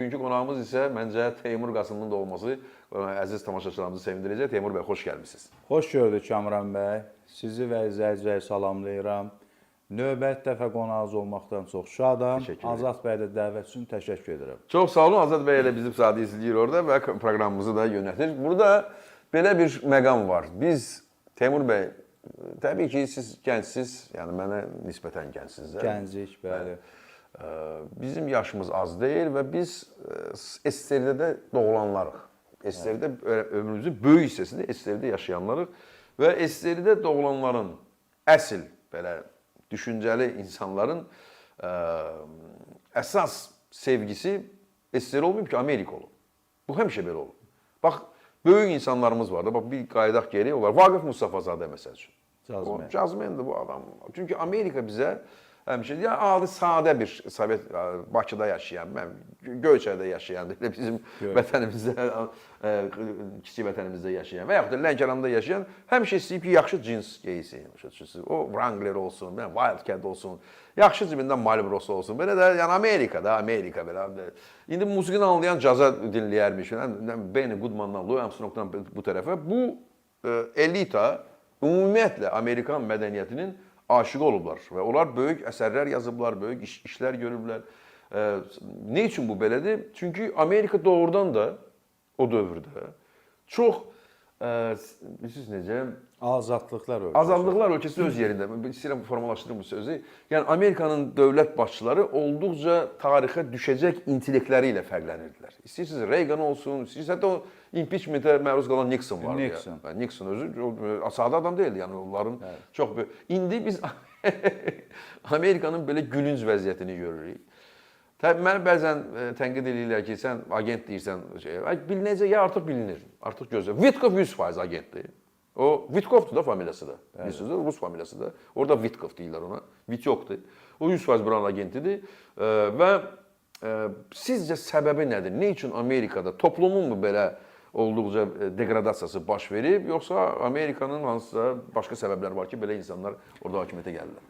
Bugünkü qonağımız isə məncə Teymur Qasımlının da olması əziz tamaşaçılarımızı sevindirəcək. Teymur bəy, xoş gəlmisiniz. Xoş gördük Kamran bəy. Sizi və izləyiciləri salamlayıram. Növbət dəfə qonağınız olmaqdan çox şadam. Azad bəy də dəvət üçün təşəkkür edirəm. Çox sağ olun. Azad bəy ilə bizim sadə izləyir orada və proqramımızı da yönətir. Burada belə bir məqam var. Biz, Teymur bəy, təbii ki, siz gəncsiniz, yəni mənə nisbətən gəncsiniz. Gəncik, bəli. Bizim yaşımız az deyil və biz SSRİ-də doğulanlarıq. SSRİ-də ömrümüzün böyük hissəsində SSRİ-də yaşayanlarıq və SSRİ-də doğulanların əsl belə düşüncəli insanların əsas sevgisi SSRİ olmayıb ki, Amerika olub. Bu həmişə belə olub. Bax, böyük insanlarımız var da, bax bir qaydaq geri olar. Vaqif Mustafazadə məsəl üçün. Cazmendir bu adam. Çünki Amerika bizə həmişə ya adi sadə bir Sovet Bakıda yaşayan, mən Göyçədə yaşayan, elə bizim vətənimizdə, kiçik vətənimizdə yaşayan və yaxud da Lənkəranda yaşayan həmişə istəyib ki, yaxşı cins geysin. O Wrangler olsun, Wildcat olsun, yaxşı cibindən Malbros olsun. Belə də yəni Amerika belə. İndi musiqini anlayan caza dinləyərmiş. Benny Goodmandan, Louis Armstrongdan bu tərəfə bu elita ümumiyyətlə Amerikan mədəniyyətinin aşığı olublar və onlar böyük əsərlər yazıblar, böyük işlər görüblər. Ne üçün bu belədir? Çünki Amerika doğrudan da o dövrdə çox, bilirsiniz necə? Azadlıqlar ölkəsi. Azadlıqlar ölkəsi öz yerində. İstəyirəm formalaşdırım bu sözü. Yəni Amerikanın dövlət başçıları olduqca tarixə düşəcək intellektləri ilə fərqlənirdilər. İstəyirsiniz Reagan olsun, istəyirsiniz hətta o impeachmentə məruz qalan Nixon vardı. Nixon özü sadə adam deyildi. Yəni onların çox böyük. İndi biz Amerikanın belə gülünc vəziyyətini görürük. Mən bəzən tənqid edirlər ki, sən agent deyirsən, bilinəcək, ya artıq bilinir, artıq gözlə. Vitkov 100% agentdir. O Vitkovdur da familiyası da. Bilirsiniz, Rus familiyası da. Orada Vitkov deyirlər ona. Vityokdur. O 100% buranın agentidir. Və sizcə səbəbi nədir? Ne üçün Amerikada toplumun mu belə olduqca degradasiyası baş verib, yoxsa Amerikanın hansısa başqa səbəblər var ki, belə insanlar orada hakimiyyətə gəlirlər?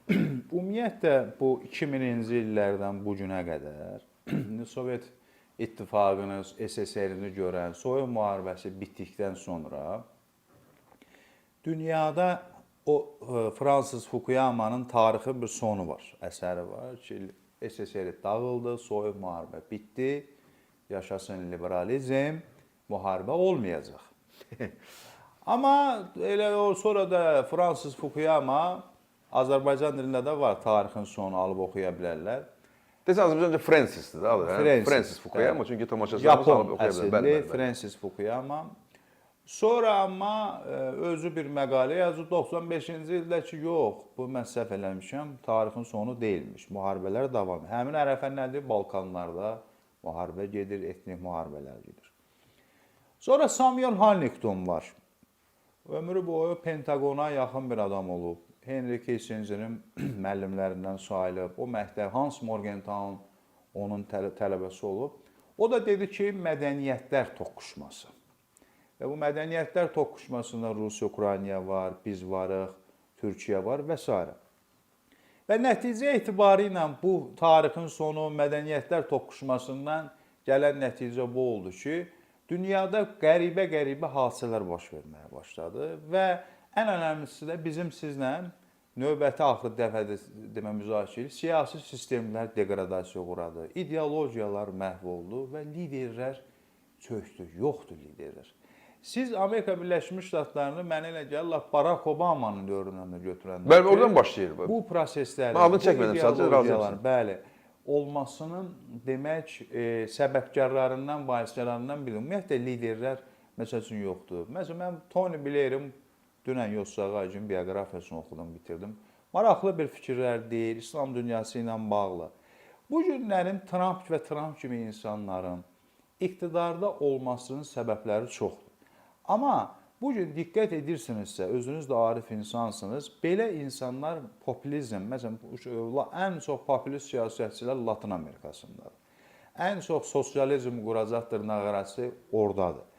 Ümumiyyətlə, bu 2000-ci illərdən bu günə qədər Sovet İttifaqını, SSRİ-ni görən, soyuq müharibəsi bitdikdən sonra dünyada o Fransız Fukuyamanın tarixi bir sonu var, əsəri var ki, SSRİ dağıldı, soyuq müharibə bitdi, yaşasın liberalizm, müharibə olmayacaq. Amma elə o sonra da Fransız Fukuyama, Azərbaycan dilində də var, tarixin sonu alıb oxuya bilərlər. Desən Azərbaycanca Fransızdır da, Francis Fukuyama, çünki tamaşaçılarımız alıb oxuya bilərlər. Yapon əsilli Francis Fukuyama. Sonra amma özü bir məqalə yazıb 95-ci ildə ki, yox, bu mən səhv eləmişəm, tarixin sonu deyilmiş, müharibələr davam edir. Həmin ərəfə nədir? Balkanlarda müharibə gedir, etnik müharibələr gedir. Sonra Samuel Huntington var. Ömrü boyu Pentagona yaxın bir adam olub. Henry Kissingerin müəllimlərindən sayılıb. O məktəb Hans Morgenthau onun tələbəsi olub. O da dedi ki, mədəniyyətlər toqquşması. Və bu mədəniyyətlər toqquşmasında Rusiya, Ukrayna var, biz varıq, Türkiyə var və s. Və nəticə etibarı ilə bu tarixin sonu mədəniyyətlər toqquşmasından gələn nəticə bu oldu ki, dünyada qəribə hadisələr baş verməyə başladı və ən önəmlisi də bizim sizlə növbəti axır dəfədə müzakirə siyasi sistemlər degradasiya uğradı, ideologiyalar məhv oldu və liderlər çöktü, yoxdur liderlər. Siz Amerika Birləşmiş Ştatlarını mənə elə gəlir, Barack Obama'nın dövründən də götürəndə. Bəli, oradan başlayır. Bu proseslərin, adını çəkmədim, sadəcə razıyam. Bəli, olmasının demək səbəbkarlarından, bahislərlərindən biri. Ümumiyyətlə liderlər məsəl üçün yoxdur. Məsələn, mən Tony Blair'in dünən Yossaqaycın bioqrafiyasını oxudum, bitirdim. Maraqlı bir fikirlər deyil, İslam dünyası ilə bağlı. Bu günlərin Trump və Trump kimi insanların iqtidarda olmasının səbəbləri çoxdur. Amma bugün diqqət edirsinizsə, özünüz də arif insansınız, belə insanlar populizm, məsələn, ən çox populist siyasətçilər Latin Amerikasındadır. Ən çox sosializm quracaq dırnaqarası oradadır.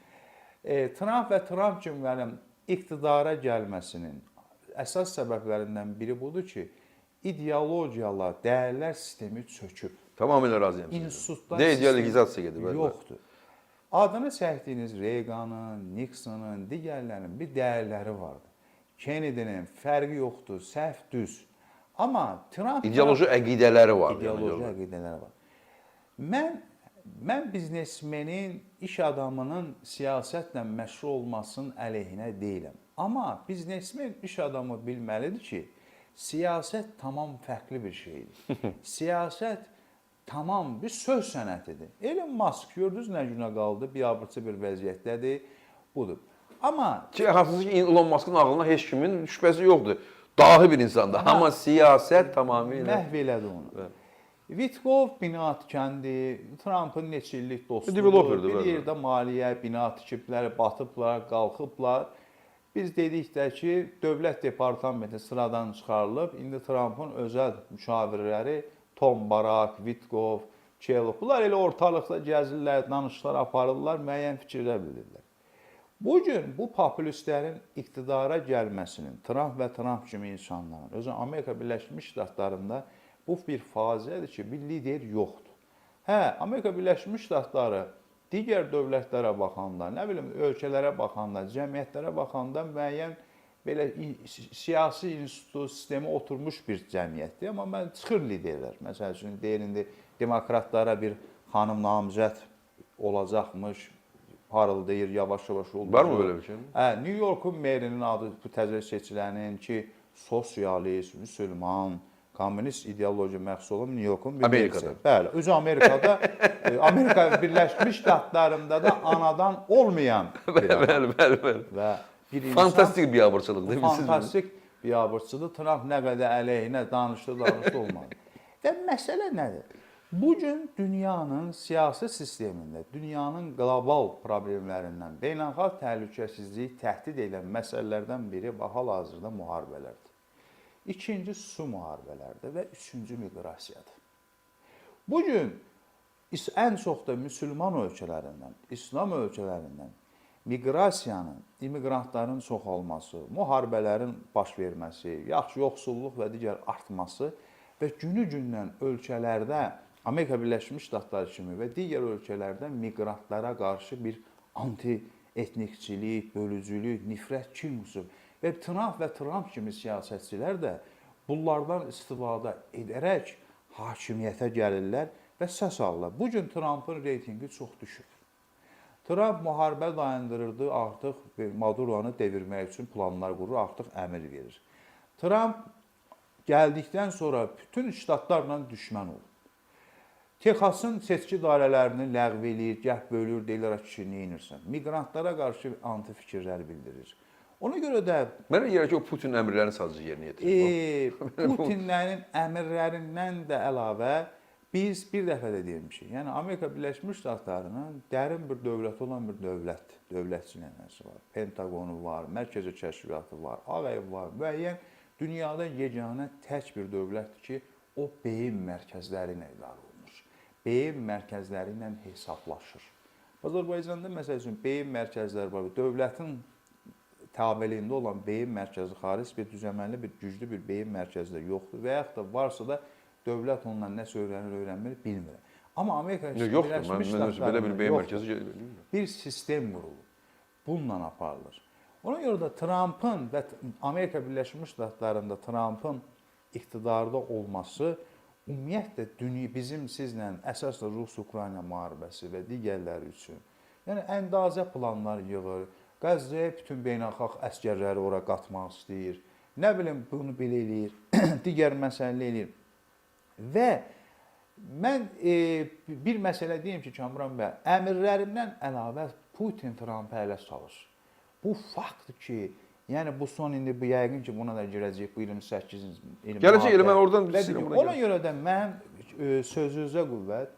Trump və Trump kimi iqtidara gəlməsinin əsas səbəblərindən biri budur ki, ideologiyalar, dəyərlər sistemi çöküb. Tamamilə razıyam sizinlə. İnstitutlar Deidiyalizasiya gedir. Bəli, bəli. yoxdur. Adını çəkdiyiniz Reaganın, Nixonun, digərlərinin bir dəyərləri vardı. Kennedy'nin fərqi yoxdur, səhv düz. Amma Trump İdeoloji əqidələri var. ideoloji əqidələri var. Mən biznesmenin, iş adamının siyasətlə məşğul olmasının əleyhinə deyiləm. Amma biznesmen iş adamı bilməlidir ki, siyasət tamam fərqli bir şeydir. Siyasət tamam bir söz sənətidir. Elon Musk gördünüz nə günə qaldı, biabırçı bir vəziyyətdədir. Budur. Amma Ki, hansız ki, Elon Musk'ın ağlına heç kimin şübhəsi yoxdur. Dahi bir insandır. Amma siyasət tamamilə... məhv elədi onu. Vitkov bina tikəndi, Trump'ın neçə illik dostudur. Developerdir, Bir bəli. yerdə maliyyə, bina tikiblər, batıblar, qalxıblar. Biz dedik də ki, dövlət departamenti sıradan çıxarılıb, indi Trump'ın özəl müşavirləri Tom Barak, Vitkov, Çelov, bunlar elə ortalıqda gəzirlər, danışıqlar aparırlar, müəyyən fikirlər bildirirlər. Bugün bu popülistlərin iqtidara gəlməsinin, Trump və Trump kimi insanların, özü Amerika Birləşmiş Ştatlarında bu bir faciədir ki, bir lider yoxdur. Hə, Amerika Birləşmiş Ştatları digər dövlətlərə baxanda, nə bilim, ölkələrə baxanda, cəmiyyətlərə baxanda müəyyən belə siyasi institut sistemi oturmuş bir cəmiyyətdir. Amma mən çıxır liderlər. Məsəl üçün, deyir, indi demokratlara bir xanım namizəd olacaqmış, parıldayır, yavaş-yavaş oldu. Var mı belə bir şey? Hə, New York'un merinin adı bu təzə seçilənin ki, sosialist, müsəlman, kommunist ideoloji məxsus olan New York'un bir Amerikada. merisi. Bəli, özü Amerikada, Amerika Birləşmiş Ştatlarında da anadan olmayan bir adam. Bəli. Və bir insan Fantastik biabırçılıqdır. fantastik biabırçıdır. Trump nə qədər əleyhinə danışdı olmadı. Və məsələ nədir? Bugün dünyanın siyasi sistemində, dünyanın qlobal problemlərindən, beynəlxalq təhlükəsizliyi təhdid edən məsələlərdən biri hal-hazırda müharibələrdir. İkinci su müharibələrdir və üçüncü miqrasiyadır. Bugün ən çox da müsəlman ölkələrindən, İslam ölkələrindən miqrasiyanın, immiqrantların çoxalması, müharibələrin baş verməsi, yoxsulluq və digər artması və günü-gündən ölkələrdə Amerika Birləşmiş Ştatları kimi və digər ölkələrdə miqrantlara qarşı bir anti-etnikçilik, bölücülük, nifrət, kin usul və Trump kimi siyasətçilər də bunlardan istifadə edərək hakimiyyətə gəlirlər və səs alırlar. Bugün Trump'ın reytingi çox düşür. Trump müharibə dayandırırdı, artıq Maduro'nu devirmək üçün planlar qurur, artıq əmr verir. Trump gəldikdən sonra bütün ştatlarla düşmən olur. Texasın seçki dairələrini ləğv eləyir, gəh bölür, deyirlər ki, nə edirsən? Miqrantlara qarşı anti fikirlər bildirir. Ona görə də Mənə gəlir ki, o Putin əmrlərini sadəcə yerinə yetirir. Putinlərin əmrlərindən də əlavə biz bir dəfə də demişik. Yəni Amerika Birləşmiş Ştatlarının dərin bir dövlət olan bir dövlətdir. Dövlətçiləməsi var. Pentagonu var, Mərkəzi Kəşfiyyatı var, Ağ Ev var. Müəyyən dünyada yeganə tək bir dövlətdir ki, o beyin mərkəzləri ilə idarə olunur. Beyin mərkəzləri ilə hesablaşır. Azərbaycanda məsəl üçün beyin mərkəzləri var. Dövlətin tabeliyində olan beyin mərkəzi xaric bir düzəmənli, bir güclü bir beyin mərkəzi də yoxdur və yaxud da varsa da dövlət ondan nə öyrənir, bilmir. Amma Amerika Birləşmiş Ştatlarında bir sistem qurulur. Bununla aparılır. Ona görə də Trump'ın və Amerika Birləşmiş Ştatlarında Trump'ın iqtidarda olması ümumiyyətlə bizim sizlə əsasla Rus-Ukrayna müharibəsi və digərləri üçün yəni əndazə planlar yığır. Qəzzəyə bütün beynəlxalq əsgərləri ora qatmaq istəyir. Nə bilim, bunu belə eləyir, digər məsələ eləyir. Və mən bir məsələ deyim ki, Kamran bəy, əmrlərindən əlavə Putin Trump'a ələ salır. Bu faktdır ki, yəni bu son indi bu yəqin ki, buna da girəcək bu 28 il. Gələcək elə mən oradan Ona görə də mən sözünüzə qüvvət,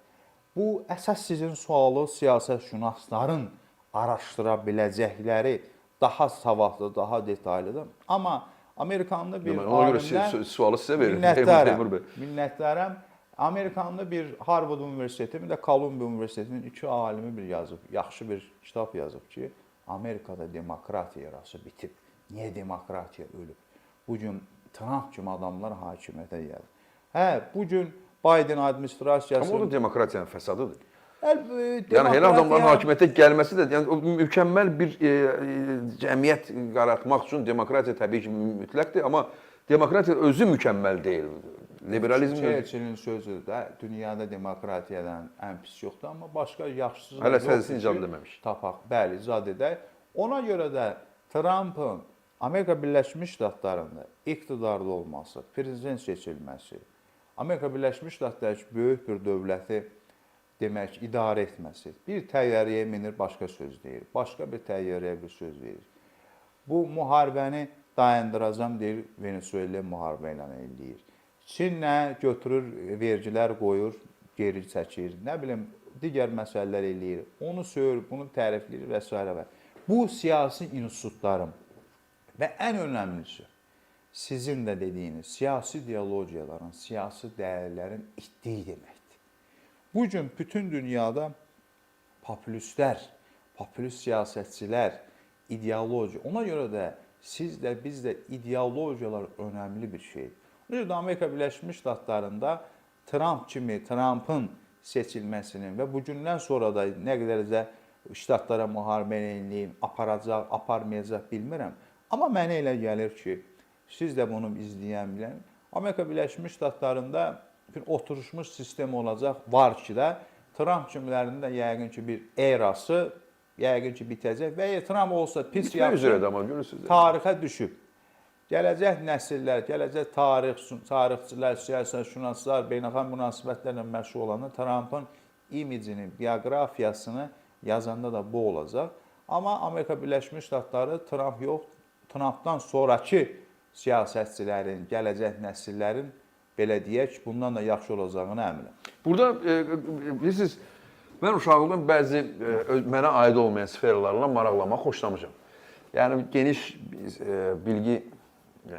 bu əsas sizin sualı siyasətşünasların araşdıra biləcəkləri daha savadlı, daha detallıdır. Amma Amerikanlı bir alimdən sualı sizə verir. Minnətdaram. Amerikanlı bir Harvard Universiteti, bir də Kolumbiya Universitetinin iki alimi bir yazıb, yaxşı bir kitab yazıb ki, Amerikada demokratiya yarası bitib. Niyə demokratiya ölüb? Bugün Trump kimi adamlar hakimiyyətə gəlir. Hə, bugün Biden administrasiyası... Amma o da demokratiyanın fəsadıdır. Yəni Yəni elə adamların hakimiyyətə gəlməsi də, yəni o mükəmməl bir cəmiyyət yaratmaq üçün demokratiya təbii ki mütləqdir, amma demokratiya özü mükəmməl deyil. Liberalizm Churchillin sözüdür də, dünyada demokratiyadan ən pis yoxdur, amma başqa yaxşısı hələ səsini icad edəməmiş. Tapaq, bəli, icad edək. Ona görə də Trumpın Amerika Birləşmiş Ştatlarında iqtidarda olması, prezident seçilməsi, Amerika Birləşmiş Ştatları böyük bir dövləti demək, idarə etməsi. Bir təyyarəyə minir, başqa söz deyir. Başqa bir təyyarəyə bir söz verir. Bu müharibəni dayandıracam deyir, Venezuela müharibə ilə eləyir. Çinlə götürür, vergilər qoyur, geri çəkir. Nə bilim, digər məsələlər eləyir. Onu söyür, bunu tərifləyir və s. Bu siyasi institutların və ən önəmlisi sizin də dediyiniz siyasi ideologiyaların, siyasi dəyərlərin itdiyi deməkdir. Bu gün bütün dünyada popülistlər, popülist siyasətçilər, ideologiya, ona görə də siz də, biz də ideologiyalar önəmli bir şeydir. Ona görə də Amerika Birləşmiş Ştatlarında Trump kimi, Trumpın seçilməsinin və bugündən sonra da nə qədər də ştatlara müharibə eləyim, aparacaq, aparmayacaq bilmirəm. Amma mənə elə gəlir ki, siz də bunu izləyən bilən, Amerika Birləşmiş Ştatlarında bir oturmuş sistem olacaq, var ki də, Trump kimilərinin də yəqin ki bir erası, yəqin ki bitəcək və Trump olsa pis yapsın, tarixə düşüb. Gələcək nəsillər, gələcək tarixçilər, siyasətşünaslar, beynəlxalq münasibətlərlə məşğul olanda Trumpın imicini, bioqrafiyasını yazanda da bu olacaq. Amma Amerika Birləşmiş Ştatları Trump yox, Trumpdan sonraki siyasətçilərin, gələcək nəsillərin belə deyək, bundan da yaxşı olacağını əminəm. Burada bilirsiniz, mən uşaqlıqdan bəzi mənə aid olmayan sferlərlə maraqlanmaq xoşlamışam. Yəni geniş bilgi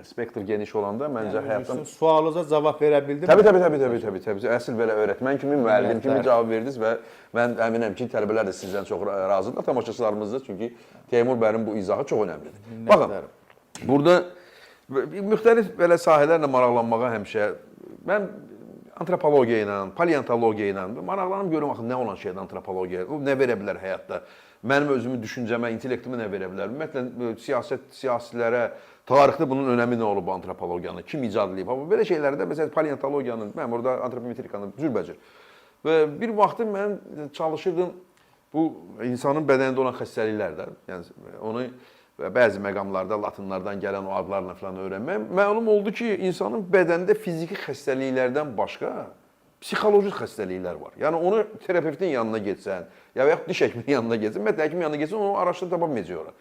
spektr geniş olanda məncə həyatdan sualınıza cavab verə bildim. Təbii. Əsl belə öyrətmən kimi, müəllim kimi cavab verdiniz və mən əminəm ki, tələbələr də sizdən çox razıdırlar, tamaşaçılarımız da, çünki Teymur bəyin bu izahı çox önəmlidir. Baxın, burada müxtəlif belə sahələrlə maraqlanmağa həmişə mən antropologiya ilə, paleontologiya ilə maraqlanım görüm axı nə olan şeydir antropologiya, o nə verə bilər həyatda, mənim özümü düşüncəmə, intellektimi nə verə bilər, ümumiyyətlə siyasilərə, tarixdə bunun önəmi nə olub antropologiyanın, kim icad edib, belə şeylərdə məsələn paleontologiyanın, mən orada antropometrikanın cürbəcür. Və bir vaxtı mən çalışırdım bu insanın bədənində olan xəstəliklərdə, yəni onu bəzi məqamlarda latinlardan gələn o adlarla falan öyrənmək, məlum oldu ki, insanın bədənində fiziki xəstəliklərdən başqa psixoloji xəstəliklər var. Yəni onu terapevtin yanına getsən, ya yaxud diş həkiminin yanına getsən, ümumiyyətlə həkimin yanına getsən, onu araşdırıb tapa bilməyəcək ora.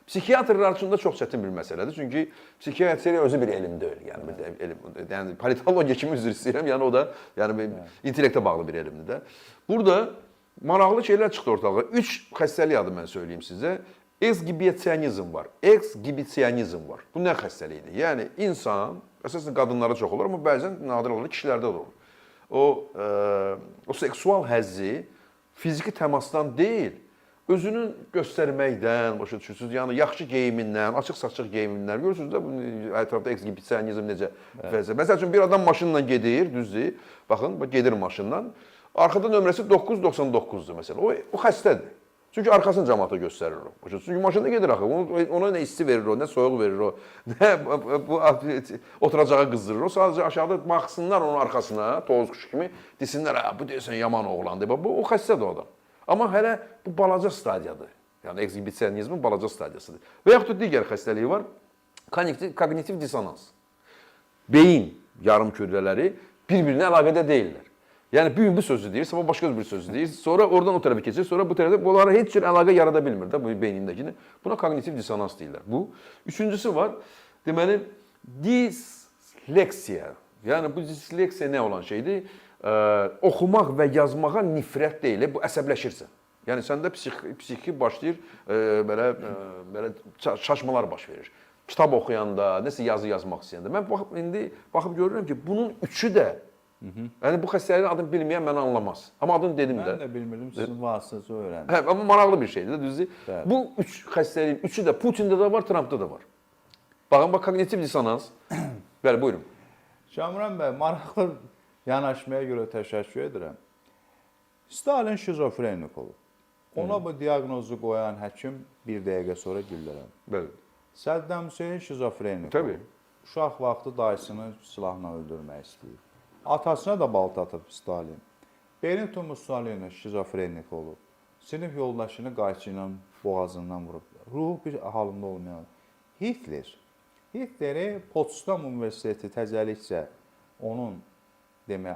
Psixiatrlar üçün də çox çətin bir məsələdir. Çünki psixiatriya özü bir elm deyil. Yəni politologiya kimi üzr istəyirəm. Yəni o da intellektə bağlı bir elmdir də. Burada maraqlı şeylər çıxdı ortalığa. 3 xəstəlik adı mən söyləyim sizə. Ekshibisionizm var. Ekshibisionizm var. Bu nə xəstəlikdir? Yəni insan, əsasən qadınlara çox olur, amma bəzən nadir olur, kişilərdə də olur. O seksual həzzi fiziki təmasdan deyil, özünün göstərməkdən, başa düşürsünüz, yəni yaxşı geyimindən, açıq-saçıq geyimindən, görürsünüz də, ətrafda ekshibisionizm necə fəzə. Məsəl üçün, bir adam maşınla gedir, düzdür, baxın, gedir maşınla, arxada nömrəsi 999-dur məsələn, o xəstədir. Çünki arxasını cəmaata göstərir o. Çünki maşında gedir axı, ona nə isti verir o, nə soyuq verir o, nə oturacağı qızdırır o, sadəcə aşağıda baxsınlar onun arxasına, toz quşu kimi, desinlər, bu deyəsən yaman oğlandır, o xəstədir o adam. Amma hələ bu balaca stadiyadır. Yəni ekshibisionizmin balaca stadiyasıdır. Və yaxud da digər xəstəliyi var, kognitiv dissonans. Beyin yarım kürrələri bir-birinə əlaqədə deyirlər. Yəni bir gün bu sözü deyir, sabah başqa bir sözü deyir, sonra oradan o tərəfə keçir, sonra bu tərəfə, bunlara heç cür əlaqə yarada bilmir də bu beynindəkini. Buna kognitiv dissonans deyirlər. Bu. Üçüncüsü var, deməli, disleksiya. Yəni bu disleksiya nə olan şeydir? Oxumaq və yazmağa nifrət deyil, bu əsəbləşirsən. Yəni səndə psixi başlayır, belə çaşmalar baş verir. Kitab oxuyanda, nəsə yazı yazmaq istəyəndə. Mən indi baxıb görürəm ki, bunun üçü də, yəni bu xəstəliyin adını bilməyən məni anlamaz. Amma adını dedim də. Mən də bilmirdim, sizin vasitəsi öyrəndim. Hə, amma maraqlı bir şeydir, düzdür. Bu üç xəstəliyin üçü də Putində də var, Trumpda da var. Baxın, kognitiv dissonans. Bəli, buyurun. Şamran bəy, maraqlı, yanaşmaya görə təşəkkür edirəm. Stalin şizofrenik olub. Ona bu diaqnozu qoyan həkim bir dəqiqə sonra güllələm. Bəli. Səddam Hüseyn şizofrenik Təbii. olub. Uşaq vaxtı dayısını silahla öldürmək istəyir. Atasına da balta atıb Stalin. Benito Mussolini şizofrenik olub. Sinif yoldaşını qayçı ilə boğazından vurub. Ruh bir halında olmayan. Hitleri Potsdam Universiteti təzəlikcə onun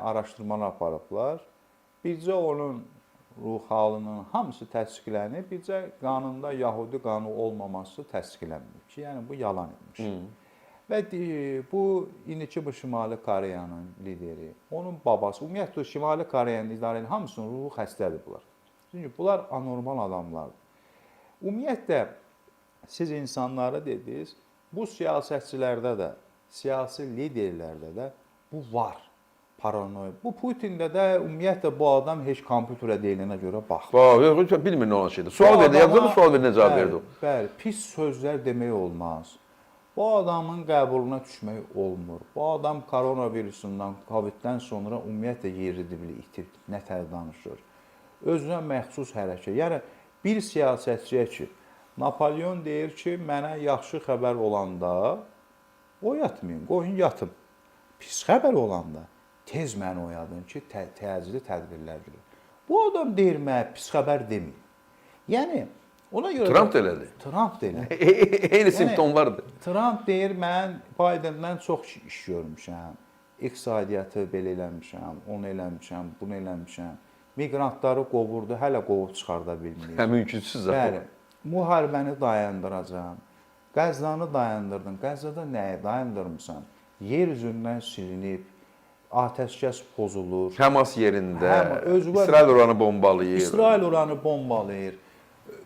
araşdırmalar aparıblar. Bircə onun ruh halının hamısı təsdiqlənib, bircə qanunda Yahudi qanı olmaması təsdiqlənmir ki, yəni bu yalan imiş. Və bu indiki bu Şimali Koreyanın lideri, onun babası, ümumiyyətlə Şimali Koreyanın idarənin hamısının ruhu xəstədir bunlar. Çünki bunlar anormal adamlardır. Ümumiyyətlə siz insanlara dediniz, bu siyasətçilərdə də, siyasi liderlərdə də bu var. Paranoya. Bu Putində də ümumiyyətlə bu adam heç kompüterə deyilənə görə baxmır. Yox, bilmir nə olan şeydir. Sual verdi, yazılı sual verdi, cavab verdi o. Bəli, pis sözlər demək olmaz. Bu adamın qəbuluna düşmək olmur. Bu adam koronavirusundan, Coviddən sonra ümumiyyətlə yerini itirib, nə tər danışır. Özünə məxsus hərəkət. Yəni, bir siyasətçiyə ki, Napolyon deyir ki, mənə yaxşı xəbər olanda oyatmayın, qoyun yatım. Pis xəbər olanda tez məni oyadın ki, təcili tədbirlər görür. Bu adam deyir mənə pis xəbər deməyin. Yəni, ona görə Trump da elədi. Trump da elədi. Eyni simptomlardır. Trump deyir, mən Bidendən çox iş görmüşəm. İqtisadiyyatı belə eləmişəm, onu eləmişəm, bunu eləmişəm. Miqrantları qovurdu, hələ qovub çıxarda bilmir. Mümkünsüz zaten. Bəli, müharibəni dayandıracam. Qəzzanı dayandırdın. Qəzzada nəyi dayandırmısan? Yer üzündən silinib, atəşkəs pozulur. Həmas yerində, İsrail oranı bombalayır. İsrail oranı bombalayır.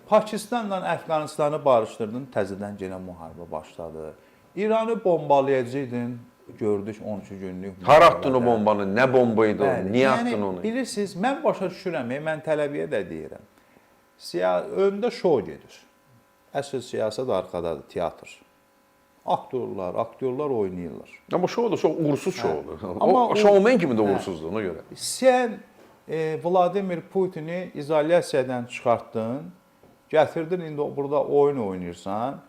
Pakistanla Əfqanistanı barışdırdın, təzədən yenə müharibə başladı. İranı bombalayacaqdın, gördük 13 günlük. Hara atdın o bombanı, nə bombaydı o, niyə atdın onu? Bilirsiniz, mən başa düşürəm, mən tələbiyə də deyirəm. Öndə şou gedir. Əsl siyasət arxadadır, teatr. Aktyorlar oynayırlar. Amma şou da çox uğursuz şoudur. O şoumen kimi də uğursuzdur ona görə. Sən Vladimir Putini izolyasiyadan çıxartdın, gətirdin, indi burada oyun oynayırsan,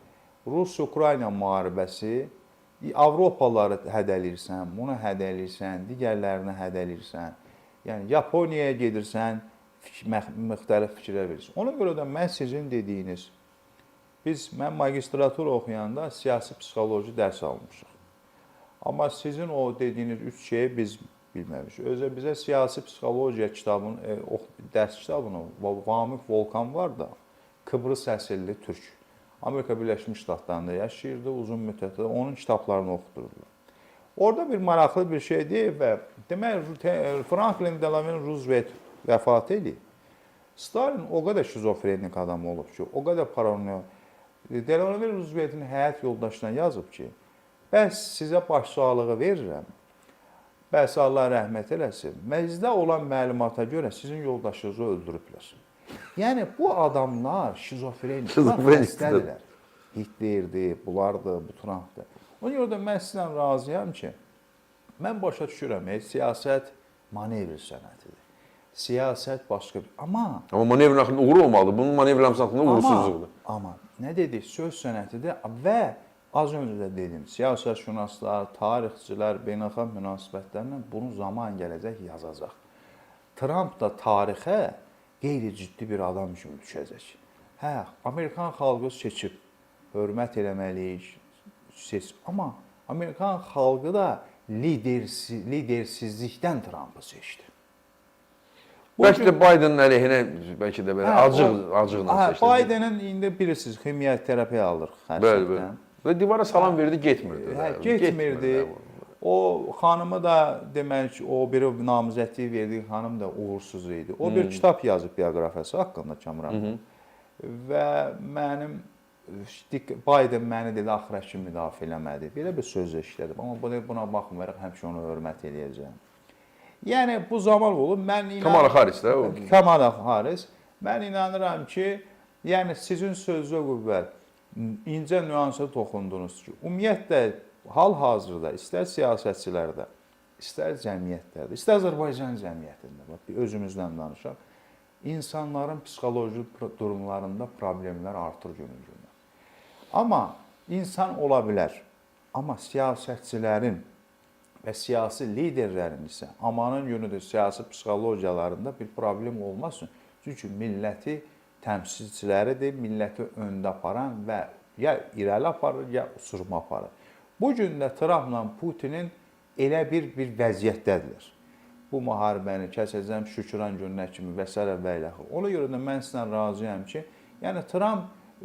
Rus-Ukrayna müharibəsi, Avropaları hədəlirsən, bunu hədəlirsən, digərlərini hədəlirsən, yəni Yaponiyaya gedirsən, müxtəlif fikirlər verirsən. Ona görə də mən sizin dediyiniz, mən magistratura oxuyanda siyasi psixoloji dərs almışıq. Amma sizin o dediyiniz üç şeyi biz bilməmişik. Özə bizə siyasi psixologiya kitabının, dərs kitabını, Vamik Volkan var da, Kıbrıs əsilli türk. Amerika Birləşmiş Ştatlarında yaşayırdı uzun müddətdə, onun kitablarını oxudurdular. Orada bir maraqlı bir şey deyib və demək, Franklin Delano Roosevelt vəfat edib. Stalin o qədər şizofrenik adam olub ki, o qədər paranoya. Delano Rooseveltin həyat yoldaşına yazıb ki, bəs sizə başsağlığı verirəm, bəs Allah rəhmət eləsin, məclisdə olan məlumata görə sizin yoldaşınızı öldürüblər. Yəni, bu adamlar şizofrenik, xəstədirlər. Hitlerdir, bulardır, bu Trumpdır. Ona görə də mən sizlə razıyam ki, mən başa düşürəm, siyasət manevr sənətidir. Siyasət başqa bir... Amma manevrin haqqında uğur olmalıdır. Bunun manevrin haqqında uğursuzluqdur. Amma nə dedik? Söz sənətidir və az öncə də dedim, siyasətşünaslar, tarixçilər, beynəlxalq münasibətlərlə bunu zaman gələcək yazacaq. Trump da tarixə qeyri-ciddi bir adam kimi düşəcək. Amerikan xalqı seçib, hörmət eləməliyik, amma Amerikan xalqı da lidersizlikdən Trump'ı seçdi. Bəlkə də Biden'ın əleyhinə, bəlkə də belə acıqla seçdi. Biden'ın indi bilirsiniz, kimya terapiya alır xərclikdən. Və divara salam verdi, getmirdi. Getmirdi. O xanımı da demək, o biri namizədliyi verdiyi xanım da uğursuz idi. O bir kitab yazıb bioqrafiyası haqqında Kamran. Və mənim Biden məni dedi, axıra kimi müdafiə eləmədi. Belə bir söz işlədim. Amma buna baxmayaraq həmişə onu hörmət eləyəcəm. Yəni, bu zaman olub, Kamala Harris də o. Kamala Harris. Mən inanıram ki, yəni sizin sözdə qüvvət, incə nüansa toxundunuz ki, ümumiyyətlə, hal-hazırda, istər siyasətçilərdə, istər cəmiyyətlərdə, istər Azərbaycan cəmiyyətində, bax, bir özümüzdən danışaq, insanların psixoloji durumlarında problemlər artır günü-gündən. Amma insan ola bilər, amma siyasətçilərin və siyasi liderlərin isə amanın günüdür siyasi psixologiyalarında bir problem olmasın. Çünki milləti təmsilçiləridir, milləti öndə aparan və ya irəli aparır, ya uçuruma aparır. Bu gün də Trumpla Putinin elə bir vəziyyətdədirlər. Bu müharibəni kəsəcəm Şükran gününə kimi və s. və ilə. Ona görə də mən sizlə razıyam ki, yəni Trump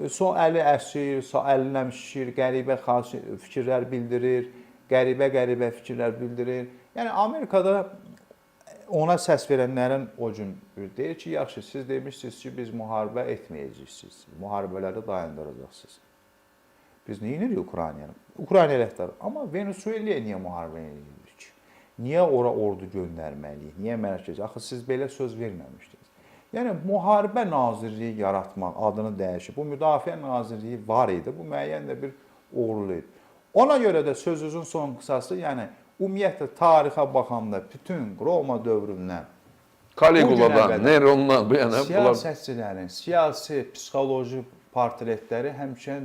sol əli əsir, sağ əlinə şişir, qəribə fikirlər bildirir, qəribə fikirlər bildirir. Yəni Amerikada ona səs verənlərin o gün deyir ki, yaxşı, siz demişsiniz ki, biz müharibə etməyəcəksiniz, müharibələri dayandıracaqsınız. Biz nə edirik Ukraynaya? Ukrayna əleyhtarı. Amma Venezuelaya niyə müharibə edirik? Niyə ora ordu göndərməliyik? Niyə mərkəz? Axı siz belə söz verməmişdiniz. Yəni müharibə nazirliyi yaratmaq, adını dəyişib. Bu müdafiə nazirliyi var idi. Bu müəyyən də bir uğurlu idi. Ona görə də sözünüzün son qısası, yəni ümumiyyətlə tarixə baxanda bütün Roma dövründən Kaliguladan, Nerondan bu yana siyasətçilərin siyasi psixoloji portretləri həmişə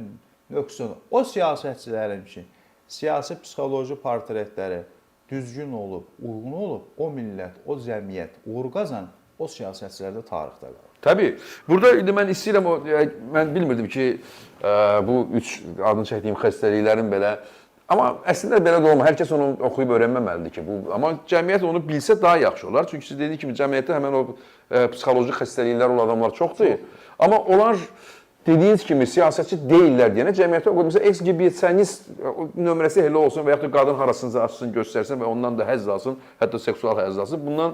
nöqsan. O siyasətçilərin ki, siyasi psixoloji portretləri düzgün olub, uyğun olub, o millət, o cəmiyyət uğur qazanır, o siyasətçilər də tarixdə qalır. Təbii. Burada indi mən istəyirəm, mən bilmirdim ki, bu üç adını çəkdiyim xəstəliklərin belə, amma əslində belə də olmur. Hər kəs onu oxuyub öyrənməməlidir ki, amma cəmiyyət onu bilsə daha yaxşı olar. Çünki siz dediyiniz kimi cəmiyyətdə həmən o psixoloji xəstəliklər olan adamlar çoxdur. Amma onlar dediyiniz kimi siyasətçi deyirlər deyənə cəmiyyətə o qədər ekshibisionist nömrəsi elə olsun və yaxud da qadın harasınca açsın, göstərsin və ondan da həzz alsın, hətta seksual həzz alsın. Bundan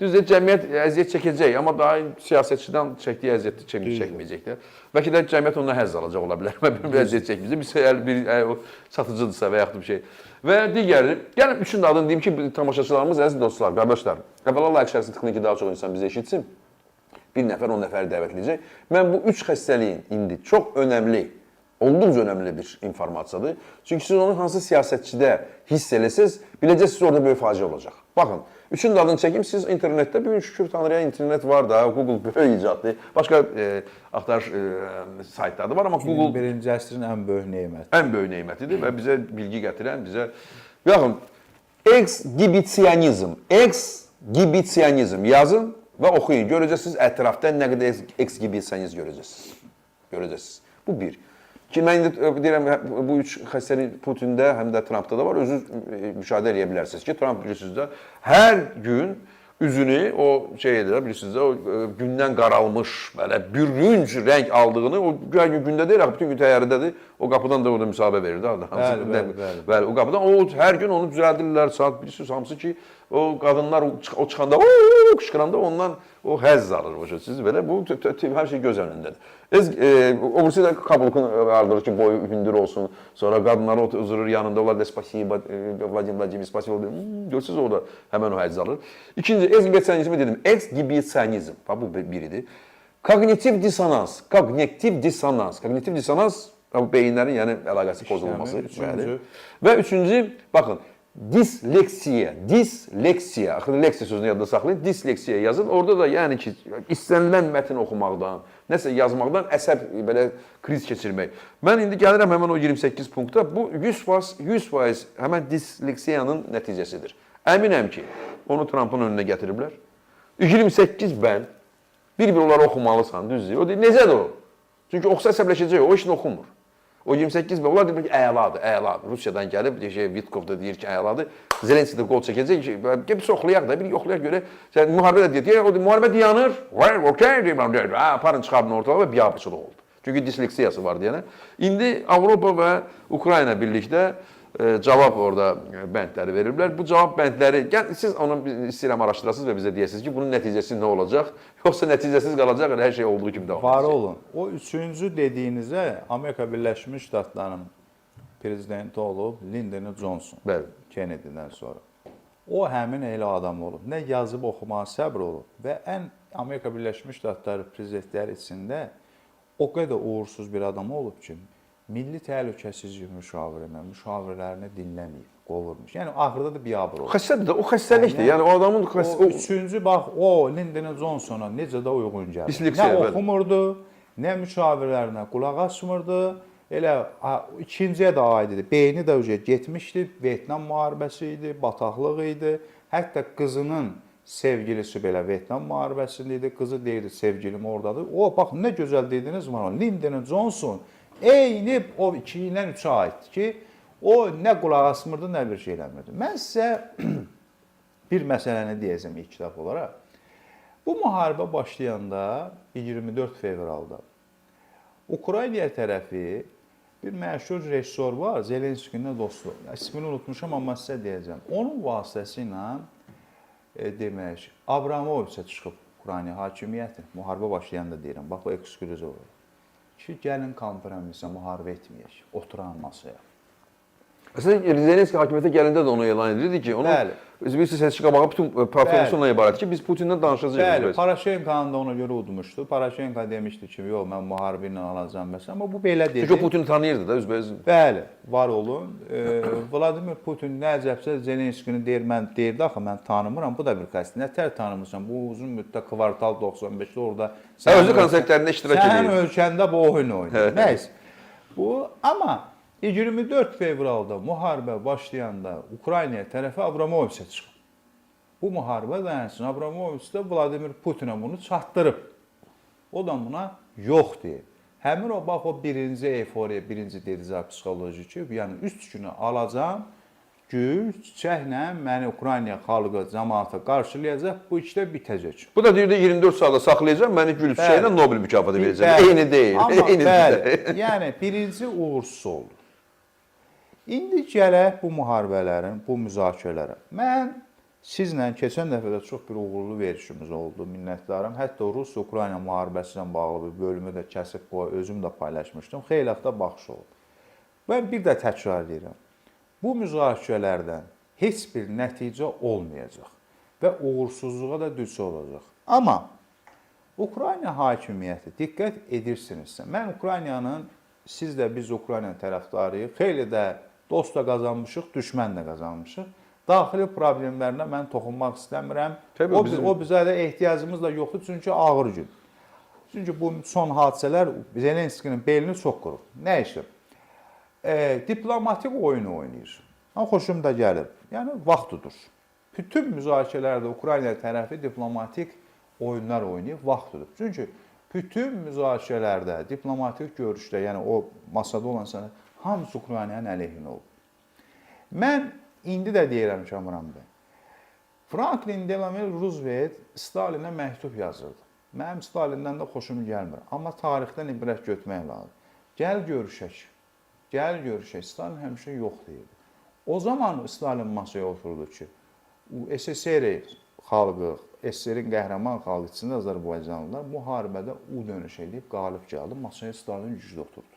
düzdür, cəmiyyət əziyyət çəkəcək, amma daha siyasətçidən çəkdiyi əziyyəti çəkməyəcəklər. Bəlkə də cəmiyyət ondan həzz alacaq ola bilər. Bir əziyyət çəkməyəcək, bir satıcıdırsa və yaxud da bir şey. Və digəri, gəlin üçün adını deyim ki, tamaşaçılarımız, əziz dostlar, qardaşlar, əvvəla like şərisi tıxlayın ki, daha çox insan bizə eşitsin. Bir nəfər, 10 nəfəri dəvət edəcək. Mən bu üç xəstəliyin indi çox önəmli, olduqca önəmli bir informasiyadır. Çünki siz onu hansı siyasətçidə hiss eləsəz, biləcəksiniz orada böyük faciə olacaq. Baxın, üçün adını çəkim, siz internetdə, bugün şükür Tanrıya internet var da, Google böyük icaddır. Başqa axtarış saytları var, amma Google 21-ci əsrin ən böyük neməti. Ən böyük nemətidir və bizə bilgi gətirən, bizə... Baxın, ekshibisionizm yazın və oxuyun. Görəcəksiniz ətrafda nə qədər ekshibisionizm görəcəksiniz. Bu bir. Ki, mən indi deyirəm, bu üç xəstəlik Putində, həm də Trumpda da var. Özünüz müşahidə edə bilərsiniz ki, Trump bilirsiniz də, hər gün üzünü o şey edir, bilirsiniz də, o gündən qaralmış, belə bürünc rəng aldığını, o gündə deyil, bütün gün təyyarədədir, o qapıdan da orada müsahibə verir də. Bəli, o qapıdan, hər gün onu düzəldirlər, saat bilirsiniz, hamısı ki, o qadınlar o çıxanda, qışqıranda ondan o həzz alır. Siz belə, bu hər şey göz önündədir. O birisi də kablukun aldırır ki, boyu hündür olsun, sonra qadınları oturur yanında, onlar da spasiba, Vladimir, spasiba, görürsünüz orada həmən o həzz alır. İkinci, ekshibisionizmi dedim, ekshibisionizm, bu biridir. Kognitiv dissonans, bu beyinlərin yəni əlaqəsi pozulması. Və üçüncü, baxın, disleksiya, axı leksiya sözünü yadda saxlayın, disleksiya yazın. Orada da yəni ki, istənilən mətn oxumaqdan, nəsə yazmaqdan əsəb belə kriz keçirmək. Mən indi gəlirəm həmən o 28 punkta, bu 100% həmən disleksiyanın nəticəsidir. Əminəm ki, onu Trumpın önünə gətiriblər. 28 bənd, bir-bir onları oxumalısan, düzdür. O deyir, necədir o? Çünki oxusa əsəbləşəcək, o işini oxumur. O 28 bənd, onlar deyir ki, əladır. Rusiyadan gəlib, Vitkov da deyir ki, əladır. Zelenski də qol çəkəcək ki, bir yoxlayaq da, bir yoxlayaq görə. Müharibə də deyir, müharibə dayanır, aparın çıxardın ortalığa və biabırçılıq oldu. Çünki disleksiyası var deyənə. İndi Avropa və Ukrayna birlikdə cavab orada bəndləri veriblər. Bu cavab bəndləri, siz onu istəyirəm araşdırasınız və bizə deyəsiniz ki, bunun nəticəsi nə olacaq? Yoxsa nəticəsiz qalacaq, hər şey olduğu kimi davam edəcək. Var olun. O üçüncü dediyinizə Amerika Birləşmiş Ştatlarının prezidenti olub Lyndon Johnson. Bəli. Kennedy'dən sonra. O həmin elə adam olub. Nə yazıb oxumağa səbr olub və ən Amerika Birləşmiş Ştatları prezidentləri içində o qədər uğursuz bir adam olub ki, Milli Təhlükəsizlik müşavirələrini dinləməyib, qovurmuş. Yəni axırda da biabır olur. Xəstədir də, o xəstəlikdir. Yəni o adamın O üçüncü bax, o Lyndon Johnsona necə də uyğun gəlir. Disleksiya, Nə bəli. oxumurdu, nə müşavirlərinə qulaq asmırdı. Elə ikinciyə də aid idi. Beyni də uca getmişdi. Vyetnam müharibəsi idi, bataqlıq idi. Hətta qızının sevgilisi belə Vyetnam müharibəsində idi. Qızı deyirdi, sevgilim oradadır. O bax nə gözəl dediniz var. Lyndon Johnson eyni o 2-dən 3-ə aiddir ki, o nə qulaq asmırdı, nə bir şey eləmirdi. Mən sizə bir məsələni deyəcəm ilk kitab olaraq. Bu müharibə başlayanda 24 fevralda Ukrayna tərəfi bir məşhur rejissor var, Zelenskinin dostu. İsmini unutmuşam, amma sizə deyəcəm. Onun vasitəsilə demək, Abramoviçə çıxıb Ukrayna hakimiyyəti, müharibə başlayanda deyirəm, bax o eksklüziv olur. Ki, gəlin konfransa müharibə etməyək, oturan masaya. Əslində Zelenski hakimiyyətə gələndə də onu elan edirdi ki, onun bilirsiniz, heç qabağı bütün platforması onunla ibarət ki, biz Putindən danışacağıq. Bəli, Paraşenkanı da ona görə udmuşdu. Paraşenka demişdi ki, yox, mən müharibə ilə alacağam məsələn, amma bu belə dedi. Çünki o Putini tanıyırdı da üzbəüz. Bəli, var olun. Vladimir Putin nə əcəbsə Zelenskini deyir, mən deyirdi axı, mən tanımıram, bu da bir qəsd. Nətər tanımırsan? Bu uzun müddət kvartal 95-də orada özü konsertlərində iştirak edir. Sənin ölkəndə bu oyun oynayır. Nəysə. Bu, amma 24 fevralda müharibə başlayanda Ukrayna tərəfi Abramoviçə çıxıb. Bu müharibə dayansın. Abramoviç də Vladimir Putinə bunu çatdırıb. O da buna yox deyir. Həmin o, bax o birinci euforiya, birinci dedizar psixoloji ki, yəni üst günü alacam, gül, çiçəklə məni Ukrayna xalqı, cəmaata qarşılayacaq, bu işdə bitəcək. Bu da deyirdi 24 saatda saxlayacaq, məni gül çiçəklə Nobel mükafatı verəcək. Eyni deyil. Amma eyni bəli, yəni birinci uğursuz oldu. İndi gələk bu müharibələrin, bu müzakirələrə. Mən sizlə keçən dəfə də çox bir uğurlu verişimiz oldu, minnətdaram. Hətta Rus-Ukrayna müharibəsi ilə bağlı bir bölümü də kəsib özüm də paylaşmışdım. Xeyli da baxış oldu. Mən bir də təkrar edirəm. Bu müzakirələrdən heç bir nəticə olmayacaq və uğursuzluğa da düçar olacaq. Amma Ukrayna hakimiyyəti, diqqət edirsinizsə, mən Ukraynanın, siz də biz Ukrayna tərəfdarıyıq, xeyli də dost da qazanmışıq, düşmən də qazanmışıq. Daxili problemlərinə mən toxunmaq istəmirəm. O bizə də ehtiyacımız da yoxdur, çünki ağır gün. Çünki bu son hadisələr Zelenskinin belini çox qırıb. Nə işdir? Diplomatik oyun oynayır. Xoşum da gəlir. Yəni, vaxtıdır. Bütün müzakirələrdə Ukrayna tərəfi diplomatik oyunlar oynayıb, vaxtıdır. Çünki bütün müzakirələrdə, diplomatik görüşdə, yəni o masada olan sənə, hamısı Ukraynanın əleyhinə olub. Mən indi də deyirəm Kamran bəy, Franklin Delano Roosevelt Stalinə məktub yazırdı. Mənim Stalindən də xoşum gəlmir. Amma tarixdən ibrət götürmək lazım. Gəl görüşək. Gəl görüşək. Stalin həmişə yox deyirdi. O zaman Stalin masaya oturdu ki, SSR xalqı, SSR-in qəhrəman xalqı içində Azərbaycanlılar müharibədə U dönüş edib qalib gəldi. Masaya Stalin güclü oturdu.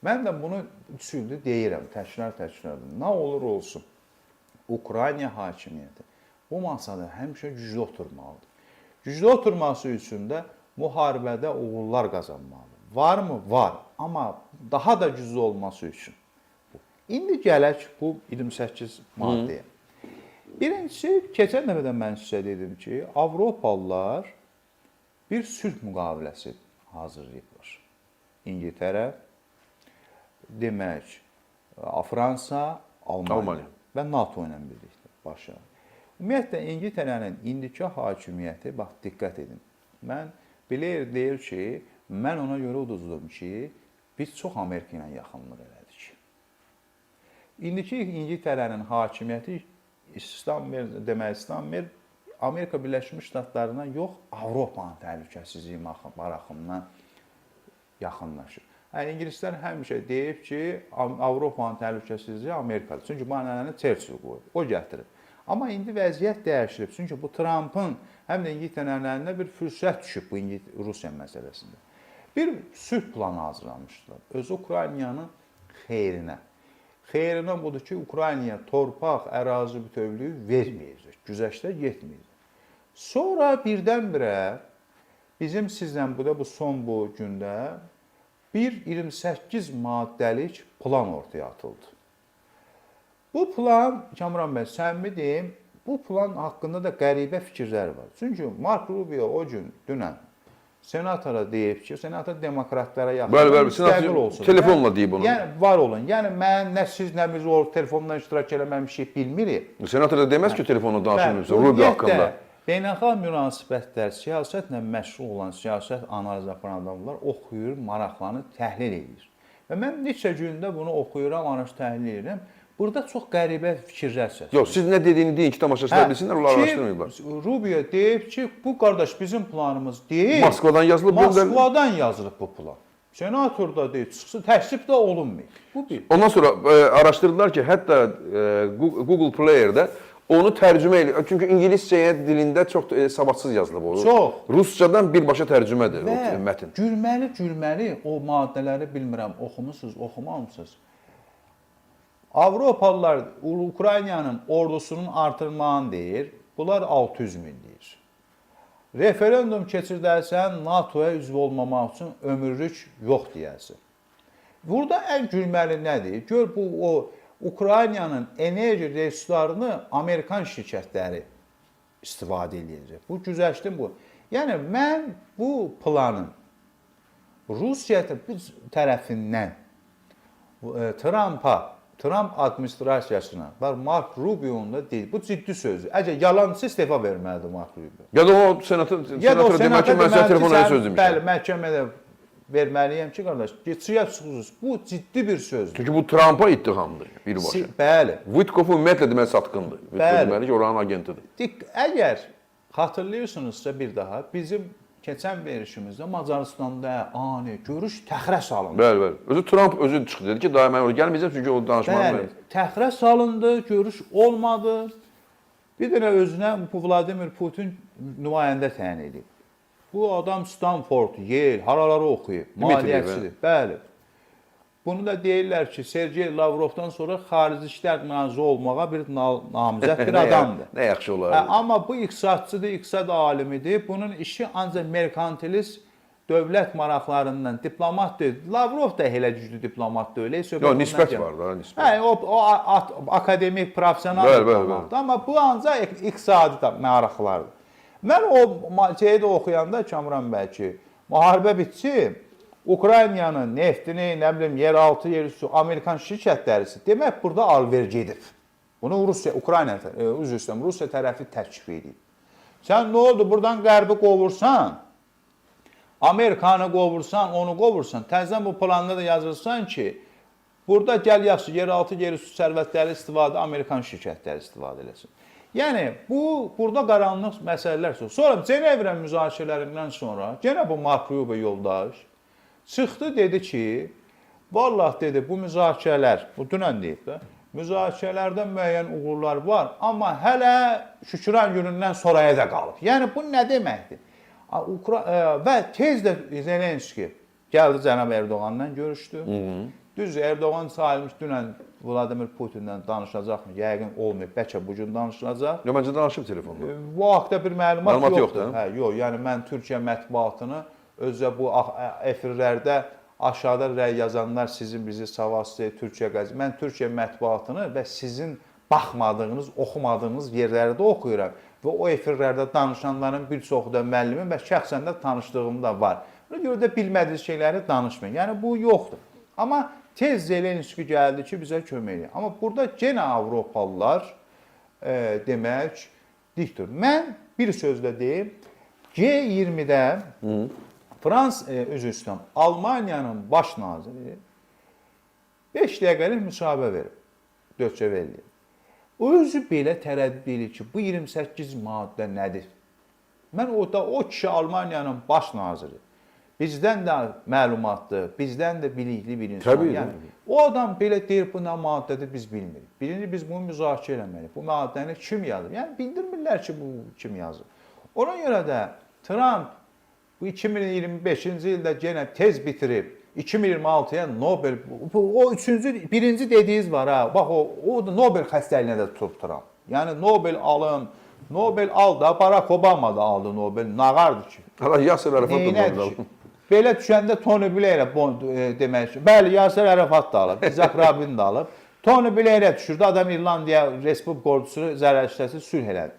Mən də bunu üsüldü deyirəm, təkrar-təkrar. Nə olur olsun, Ukrayna hakimiyyəti bu masada həmişə güclü oturmalıdır. Güclü oturması üçün də müharibədə uğurlar qazanmalıdır. Varmı? Var. Amma daha da güclü olması üçün. İndi gələk bu 28 maddəyə. Birincisi, keçən dəfə də mən sizə dedim ki, Avropalılar bir sülh müqaviləsi hazırlayıblar. İngiltərə, demək, Fransa, Almaniya və NATO ilə birlikdə başlayır. Ümumiyyətlə, İngiltərənin indiki hakimiyyəti, bax, diqqət edin. Mən Blair deyir ki, mən ona görə uduzdum ki, biz çox Amerika ilə yaxınlıq elədik. İndiki İngiltərənin hakimiyyəti İstanbul, Amerika Birləşmiş Ştatlarına yox, Avropanın təhlükəsizliyi baxımından yaxınlaşır. İngilislər həmişə deyib ki, Avropanın təhlükəsizliyi Amerikadır. Çünki bu ənənəni Churchill qoyub, o gətirib. Amma indi vəziyyət dəyişilib. Çünki bu Trumpın həm də İngiltərənin əlində bir fürsət düşüb bu Rusiya məsələsində. Bir sülh planı hazırlamışdılar. Özü Ukraynanın xeyrinə. Xeyrinə budur ki, Ukraynaya torpaq, ərazi bütövlüyü verməyəcək, güzəştə getməyəcək. Sonra birdən-birə bizim sizlə bu son bu gündə bir 28 maddəlik plan ortaya atıldı. Bu plan, Kamran bəy, sənmi deyim, bu plan haqqında da qəribə fikirlər var. Çünki Mark Rubio o gün dünən senatora deyib ki, senator demokratlara yaxın. Bəli, senator telefonla deyib onu. Yəni var olun. Yəni mən nə siz nə biz o telefondan iştirak eləməmişik bilmirik. Senator da deməz ki, telefonla danışmırsa Rubio haqqında. Beynəlxalq münasibətlər, siyasətlə məşğul olan, siyasət analiz aparan adamlar oxuyur, maraqlanır, təhlil edir. Və mən neçə gündə bunu oxuyuram, analiz təhlil edirəm. Burada çox qəribə fikirlər səslənir. Yox, siz nə dediyini deyin ki, tamaşaçılar bilsinlər, onlar araşdırmayıblar. Rubio deyib ki, bu qardaş bizim planımız deyil. Moskvadan yazılıb göndərilib. Moskvadan yazılıb bu plan. Senator da deyil, çıxsın, təsdiq də olunmayıb. Bu bir. Ondan sonra araşdırdılar ki, hətta Google Player'də onu tərcümə edir. Çünki ingiliscəyə dilində çox savadsız yazılıb o. Çox. Ruscadan birbaşa tərcümədir o mətn. Gülməli o maddələri bilmirəm, oxumusunuz, oxumamısınız. Avropalılar Ukraynanın ordusunun artırmağını deyir. Bunlar 600 min deyir. Referendum keçirdərsən NATOya üzv olmamaq üçün ömürlük yox deyərsin. Burada ən gülməli nədir? Gör bu o Ukraynanın enerji resurslarını Amerikan şirkətləri istifadə edir. Bu güzəştin bu. Yəni mən bu planın Rusiya tərəfindən Trump administrasiyasına, Mark Rubio'nun da deyil. Bu ciddi sözdür. Əgər yalançı istefa verməlidir Mark Rubio. Ya da o senatora demək ki, mən sənə telefonla söz demişəm. Bəli, məhkəmədə verməliyəm ki, qardaş, geçiyə çıxıyorsunuz. Bu ciddi bir sözdür. Çünki bu Trump'a ittihamdır birbaşa. Bəli. Witkoff ümumiyyətlə deməli satqındır. Deməli ki, oranın agentidir. Əgər xatırlıyorsunuzsa bir daha, bizim keçən verişimizdə Macaristanda ani görüş təxirə salındı. Bəli. Özü Trump özü çıxdı dedi ki, daha mən oraya gəlməyəcəm çünki o danışmağı bəli, təxirə salındı, görüş olmadı. Bir dənə özünə Vladimir Putin nümayəndə təyin edib. Bu adam Stanford, Yale, haraları oxuyub, maliyyəçidir. Bəli. Bunu da deyirlər ki, Sergey Lavrovdan sonra xarici işlər naziri olmağa bir namizəd bir adamdır. Nə yaxşı olar. Amma bu iqtisadçıdır, iqtisad alimidir. Bunun işi ancaq merkantilist dövlət maraqlarından diplomat deyil. Lavrov da elə güclü diplomat deyil. Yox, nisbət var da, nisbət. Hə, o akademik, professional diplomatdır. Amma bu ancaq iqtisadi maraqlardır. Mən o şeyi də oxuyanda Kamran bəy ki, müharibə bitsin, Ukraynanın neftini, nə bilim, yeraltı, yerüstü, Amerikan şirkətlərisi demək burada alverci edib. Bunu Rusiya tərəfi təklif edib. Sən nə oldu? Buradan qərbi qovursan, Amerikanı qovursan, onu qovursan, təzdən bu planda da yazırsan ki, burada gəl yaxşı, yeraltı, yerüstü sərvətləri istifadə, Amerikan şirkətləri istifadə eləsin. Yəni, burada qaranlıq məsələlər sonra. Sonra Cenevra müzakirələrindən sonra, yenə bu Mark Rubio yoldaş, çıxdı dedi ki, vallahi dedi, bu müzakirələr, bu dünən deyib də, müzakirələrdə müəyyən uğurlar var, amma hələ Şükran günündən sonraya da qalıb. Yəni, bu nə deməkdir? Və tez də Zelenski gəldi cənab Erdoğanla görüşdü. Düz Erdoğan sayılmış dünən Vladimir Putinlə danışacaqmı? Yəqin olmayıb, bəlkə bugün danışılacaq. Yox, məncə danışıb telefonda. Bu haqda bir məlumat yoxdur. Hə, yox, yəni mən Türkiyə mətbuatını özə bu efirlərdə aşağıda rəy yazanlar sizin bizi savadsız Türkiyə qəzeti. Mən Türkiyə mətbuatını və sizin baxmadığınız, oxumadığınız yerlərdə oxuyuram və o efirlərdə danışanların bir çoxu da müəllimim və şəxsən də tanışdığım da var. Buna görə də bilmədiyiniz şeyləri danışmayın. Yəni bu yoxdur. Amma tez Zelenski gəldi ki, bizə kömək edir. Amma burada yenə Avropalılar demək dikdir. Mən bir sözlə deyim, G20-də Almaniyanın baş naziri 5 dəqiqəlik müsahibə verib, Döçəvelliyə. O özü belə tərəddüd edir ki, bu 28 maddə nədir? Mən o kişi Almaniyanın baş naziri. Bizdən də məlumatlı, bizdən də bilikli bir insan. Təbii, yəni, o adam belə deyir, bu nə maddədir, biz bilmirik. Birinci, biz bunu müzakirə eləməliyik. Bu maddəni kim yazır? Yəni, bildirmirlər ki, bu kim yazır. Ona görə də Trump bu 2025-ci ildə yenə tez bitirib, 2026-ya Nobel, o birinci dediyiniz var ha, bax o Nobel xəstəliyinə də tutub Trump. Yəni, Nobel alın, Nobel al da, Barack Obama da aldı Nobel, nağardır ki. Hala Yasir Ərəfat da Nobel alın. Belə düşəndə Tony Blair demək ki, bəli, Yasir Ərəfat da alıb, İzak Rabin də alıb. Tony Blair'e düşürdü. Adam İrlandiya Respublika ordusunu zərərləşdirsə sülh elədi.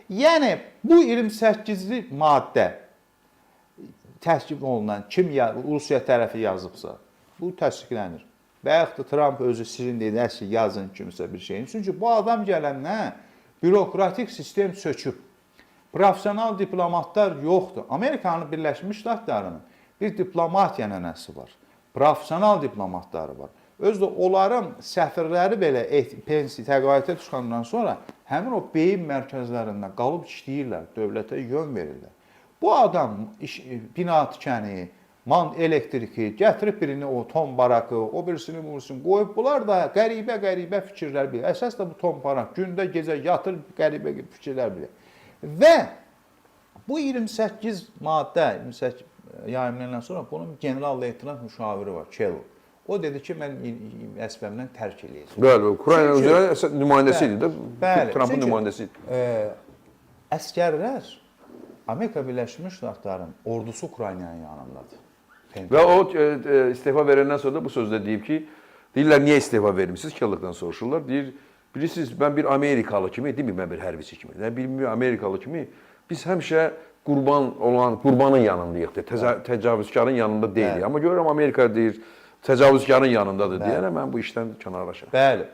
Yəni bu 28-li maddə təsdiq olunan kim Rusiya tərəfi yazıbsa, bu təsdiqlənir. Və yaxud da Trump özü sizin dediniz ki, yazın kimsə bir şeyin. Çünki bu adam gələndən bürokratik sistem çöküb. Profesional diplomatlar yoxdur. Amerikanın Birləşmiş Ştatlarının bir diplomatiya nənəsi var. Profesional diplomatları var. Özdə onların səfirləri belə pensiya təqaüdə çıxandan sonra həmin o beyin mərkəzlərində qalıb işləyirlər, dövlətə yön verirlər. Bu adam bina tikəni, elektriki, gətirib birini o ton barakı, o birisini vursun, qoyub. Bunlar da qəribə fikirlər bilir. Əsas da bu ton barak, gündə gecə yatır, qəribə fikirlər bilir. Və bu 28 maddə, 28 yayımlanan sonra bunun general leytenant müşaviri var, Kelly. O dedi ki, mən əsbəbdən tərk eləyəcəm. Bəli, Ukrayna üzrə nümayəndəsi idi də, Trumpın nümayəndəsi idi. Əskərlər Amerika Birləşmiş Ştatlarının ordusu Ukraynanın yanındadır. Və o istefa verəndən sonra da bu sözdə deyib ki, deyirlər, niyə istefa vermişsiniz? Kelly'dən soruşurlar. Deyir, bilirsiniz, mən bir Amerikalı kimi, deməyim mən bir hərbiçi kimi, bir Amerikalı kimi biz həmişə qurbanın yanındayıq, təcavüzkarın yanında deyilik. Amma görürəm Amerika deyir, təcavüzkarın yanındadır deyərək, mən bu işdən kənarlaşıram. Bəli.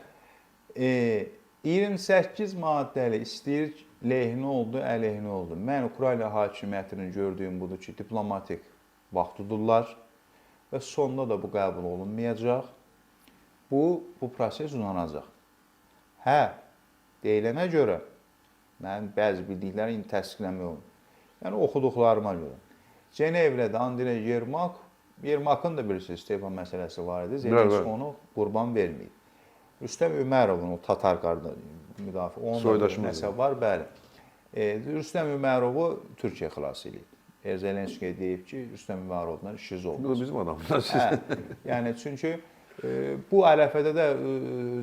28 maddəli istəyir, lehinə oldu, əleyhinə oldu. Mən Ukrayna hakimiyyətinin gördüyüm budur ki, diplomatik vaxt tudurlar və sonunda da bu qəbul olunmayacaq. Bu proses uzanacaq. Hə, deyilənə görə, mən bəzi bildikləri indi təsdiqləmək olun. Yəni, oxuduqlarıma görə. Cenevlədə Andrey Yermakın da bilirsiniz, istefa məsələsi var idi. Zelenski onu qurban verməyib. Rüstəm Ömərovun, o Tatar müdafiə, onun nəsə var, bəli. Rüstəm Ömərovu Türkiyə xilas edib. Zelenskiyə deyib ki, Rüstəm Ömərovdan işiniz olmaz. Bu da bizim adamlar. Yəni, çünki bu ərəfədə də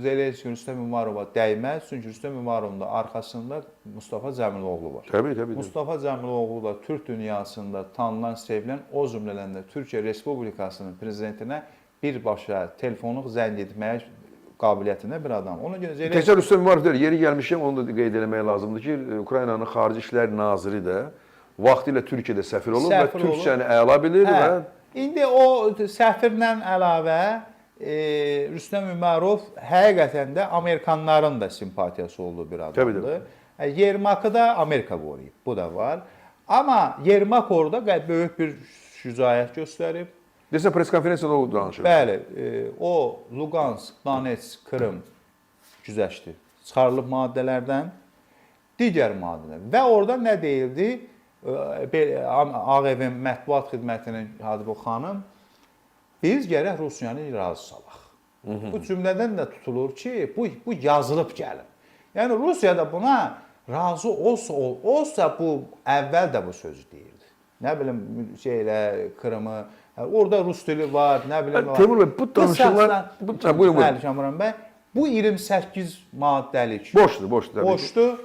Zelenski Rüstəm Ömərova dəyməz. Çünki Rüstəm Ömərovun da arxasında Mustafa Cəmiloğlu var. Təbii. Mustafa Cəmiloğlu da Türk dünyasında tanınan, sevilən, o cümlələrində Türkiyə Respublikasının prezidentinə birbaşa telefonluq zəng etməyə qabiliyyətində bir adam. Ona görə Zelenski... Təkcə Rüstəm Ömərov deyil, yeri gəlmişəm, onu da qeyd eləmək lazımdır ki, Ukraynanın Xarici İşlər Naziri də vaxtilə Türkiyədə səfir olub və türkçəni əla bilir və... İndi o səfirlə əlavə Rüstəm Ömərov həqiqətən də Amerikanların da simpatiyası olduğu bir adamdır. Yermakı da Amerika qoruyub, bu da var. Amma Yermak orada böyük bir şücaət göstərib. Desə, pres konferansiyada o danışır. Bəli, o Lugansk, Donetsk, Krım güzəşdi. Çıxarılıb maddələrdən digər maddələr. Və orada nə deyildi? Ağ Evin mətbuat xidmətinin Hadibə xanım, biz gərək Rusiyanı razı salaq. Bu cümlədən də tutulur ki, bu yazılıb gəlin. Yəni, Rusiya da buna razı olsa bu əvvəl də bu sözü deyirdi. Nə bilim, Krımı, orada Rus dili var, nə bilim var. Teymur bəy, bu danışıqlar... Buyurun. Bu 28 maddəlik boşdur.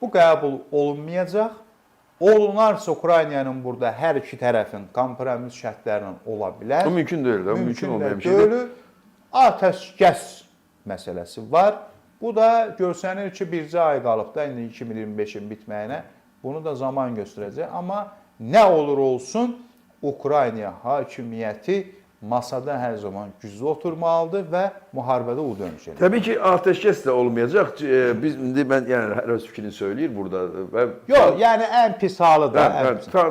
Bu qəbul olunmayacaq. Olunarsa Ukraynanın burada hər iki tərəfin kompromis şərtlərlə ola bilər. Bu mümkün deyil də, mümkün olmayan bir şeydir. Atəşkəs məsələsi var. Bu da görsənir ki, bircə ay qalıb da, indi 2025-in bitməyinə bunu da zaman göstərəcək. Amma nə olur olsun, Ukrayna hakimiyyəti masada hər zaman güclü oturmalıdır və müharibədə u dönüş edir. Təbii ki, atəşkəs də olmayacaq. Mən hər öz fikrini söyləyir burada. Yox, yəni ən pis halı da.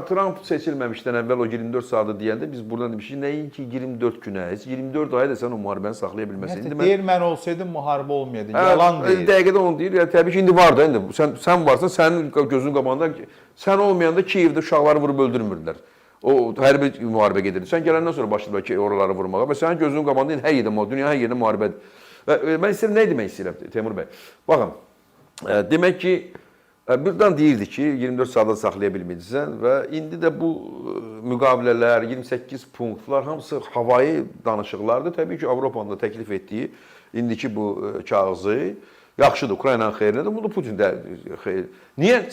Trump seçilməmişdən əvvəl o 24 saatı deyəndə biz buradan demişik, nəyin ki 24 günə, 24 aya da sən o müharibəni saxlaya bilməsin. Deyir, mən olsaydım müharibə olmayaydı, yalan deyir. Dəqiqədə onu deyir, təbii ki, indi var da, sən varsan, sənin gözün qabağında, sən olmayanda Kiyevdə uşaqları vurub öldürmürlər. O hərbi müharibə gedirdi. Sən gələndən sonra başladı ki, oraları vurmağa və sənin gözünün qabağında hər yerdə, dünya hər yerdə müharibədir. Mən istəyirəm, nə demək istəyirəm Teymur bəy? Baxın, demək ki, buradan deyirdi ki, 24 saatda saxlaya bilməyəcəksən və indi də bu müqavilələr, 28 punktlar hamısı havayı danışıqlardır. Təbii ki, Avropanın da təklif etdiyi indiki bu kağızı yaxşıdır, Ukraynanın xeyrinədir, bu da Putin də xeyir. Niyə?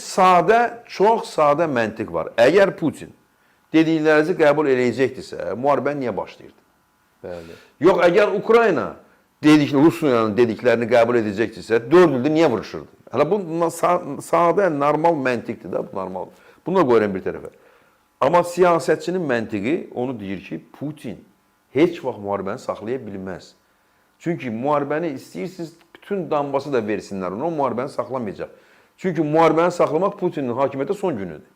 Çox sadə məntiq var. Əgər Putin dediklərinizi qəbul eləyəcəkdirsə, müharibə niyə başlayırdı? Bəli. Yox, əgər Ukrayna Rusiyanın dediklərini qəbul edəcəkdirsə, 4 ildir niyə vuruşurdu? Hələ bu sadə, normal məntiqdir da, bu normal. Bunu da qoyuram bir tərəfə. Amma siyasətçinin məntiqi onu deyir ki, Putin heç vaxt müharibəni saxlaya bilməz. Çünki müharibəni istəyirsiniz, bütün Donbası da versinlər ona, o müharibəni saxlamayacaq. Çünki müharibəni saxlamaq Putinin hakimiyyətə son günüdür.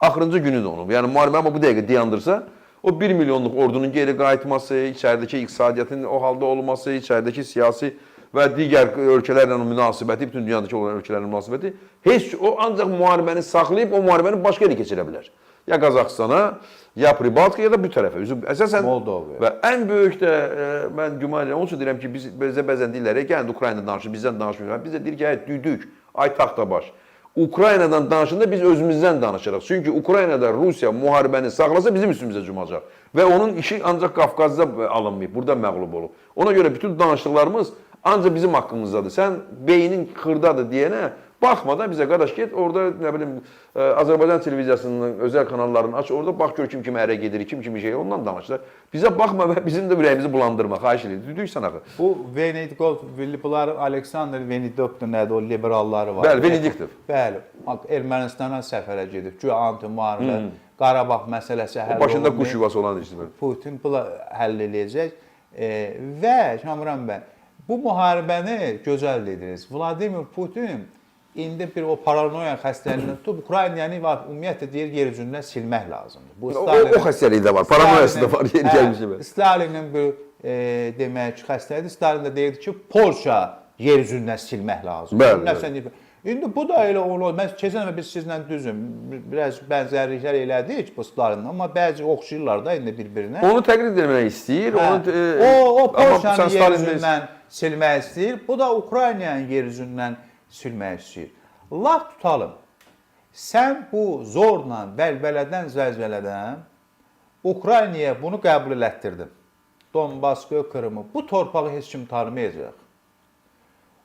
Axırıncı günüdür onun. Yəni müharibəni bu dəqiqə dayandırsa, o 1 milyonluq ordunun geri qayıtması, içəridəki iqtisadiyyatın o halda olması, içəridəki siyasi və digər ölkələrlə münasibəti, bütün dünyadakı olan ölkələrlə münasibəti, heç o ancaq müharibəni saxlayıb o müharibəni başqa yerə keçirə bilər. Ya Qazaxstana, ya Pribaltika, ya da bu tərəfə. Əsasən Moldova. Və ən böyük də mən güman edirəm, onun üçün deyirəm ki, bizə bəzən deyirlər, gəlin Ukraynadan danışır, bizdən danışmırlar. Biz də deyirik ki, hə, düydük, ay taxtabaş. Ukraynadan danışanda biz özümüzdən danışırıq. Çünki Ukraynada Rusiya müharibəni saxlasa bizim üstümüzə cumacaq. Və onun işi ancaq Qafqazda alınmayıb, burada məğlub olub. Ona görə bütün danışdıqlarımız ancaq bizim haqqımızdadır. Sən beynin xırdadır deyənə baxma da bizə, qardaş, get orada, nə bilim, Azərbaycan televiziyasının özəl kanallarını aç, orada bax gör kim kimi ərə gedir, kim kimi şey, ondan danışlar. Bizə baxma və bizim də ürəyimizi bulandırma, xahiş edir. Düdük sən axı. Bu Venediktov, bunlar Aleksandr Venediktov nədir, o liberalları var. Bəli, Venediktov. Bəli, Ermənistana səfərə gedib, güya anti-müharibə, Qarabağ məsələsi həll olunur. Başında quş yuvası olan işdir. Putin bunu həll eləyəcək və Kamran bəy, bu müharibəni gözəl dediniz. Vladimir Putin indi bir o paranoya xəstəliyini tutub, Ukraynanı ümumiyyətlə deyir, yer üzündən silmək lazımdır. O xəstəliyi də var, paranoyası da var, yer gəlmişi. Stalinin bir demək xəstəliyidir. Stalin də deyirdi ki, Polşa yer üzündən silmək lazımdır. Bəli. İndi bu da elə olur. Mən keçən dəfə biz sizlə düzüm, biraz bənzərliklər elədik bu Stalinlə, amma bəzi oxşayırlar da indi bir-birinə. Onu təqlid etmək istəyir. O Polşanı yer üzündən silmək istəyir. Bu da Ukraynanın yer üzündən silmək istəyir. Laf tutalım. Sən bu zorla, vəlvələdən, zəlzələdən Ukraynaya bunu qəbul elətdirdin. Donbaskı, Krımı. Bu torpağı heç kim tanımayacaq.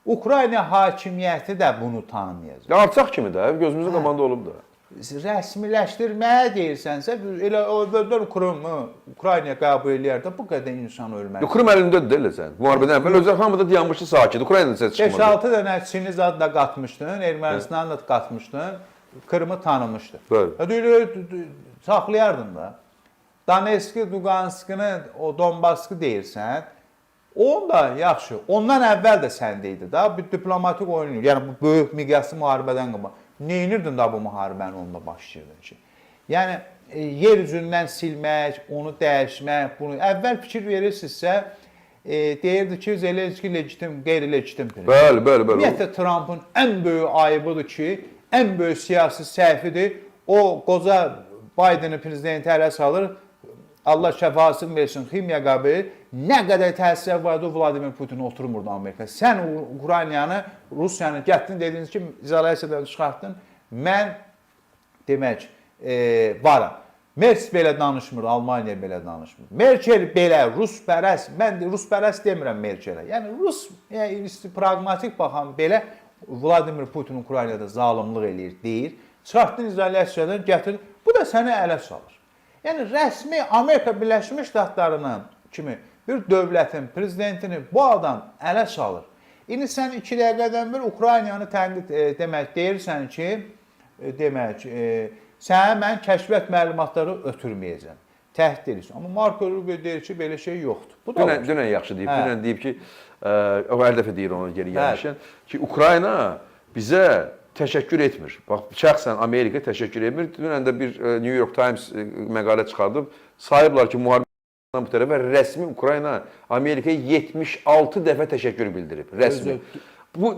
Ukrayna hakimiyyəti də bunu tanımayacaq. Artsaq kimi də, gözümüzün qabağında olub da. Rəsmiləşdirməyə deyirsənsə, elə əvvəldən Krımı Ukraynaya qəbul eləyərdə bu qədər insan ölməli. Krım əlindədir də elə sən. Müharibədən əvvəl özü hamı da dayanmışdı sakit. Ukraynada səs çıxmadı. 5-6 dənə Çinli zad da qatmışdın, Ermənistanı da qatmışdın, Krımı tanımışdın. Bəli. Saxlayardın da. Donetski, Luganskını, o Donbaskı deyirsən, onun da yaxşı. Ondan əvvəl də səndə idi da, bir diplomatik oyun. Yəni bu böyük miqyaslı müharibədən qabaq. Neynirdin da bu müharibəni onunla başlayırdın ki? Yəni yer üzündən silmək, onu dəyişmək, bunu əvvəl fikir verirsinizsə, deyirdi ki, Zelenski legitim, qeyri-legitim prezident. Bəli. Ümumiyyətlə Trumpın ən böyük ayıbıdır ki, ən böyük siyasi səhvidir. O qoca Biden'ı prezidenti ələ salır, Allah şəfasını versin, ximiya qabı, nə qədər təsir vardı Vladimir Putin oturmurdu Amerika. Sən Ukraynanı, Rusiyanı gətdin, dediniz ki, izolyasiyadan çıxartdın, mən demək varam. Merkel belə danışmır, Almaniya belə danışmır. Merkel belə, Ruspərəst, mən Ruspərəst demirəm Merkelə. Yəni Rus, pragmatik baxan belə Vladimir Putin Ukraynada zalimlik eləyir, deyir. Çıxartdın izolyasiyadan, gətirin, bu da səni ələ salır. Yəni rəsmi Amerika Birləşmiş Ştatlarının kimi bir dövlətin prezidentini bu adam ələ salır. İndi sən 2 dəqiqədən bir Ukraynanı tənqid demək deyirsən ki, demək sənə mən kəşfiyyat məlumatları ötürməyəcəm. Təhdid edirsən. Amma Marco Rubio deyir ki, belə şey yoxdur. Bu da dünən yaxşı deyib. Dünən deyib ki, o hər dəfə deyir onu geri gəlmişən ki, Ukrayna bizə təşəkkür etmir. Bax, şəxsən Amerika təşəkkür etmir. Dünən də bir New York Times məqalə çıxardıb, sayıblar ki, müharibədən bu tərəfə rəsmi Ukrayna Amerikaya 76 dəfə təşəkkür bildirib. Rəsmi. Bu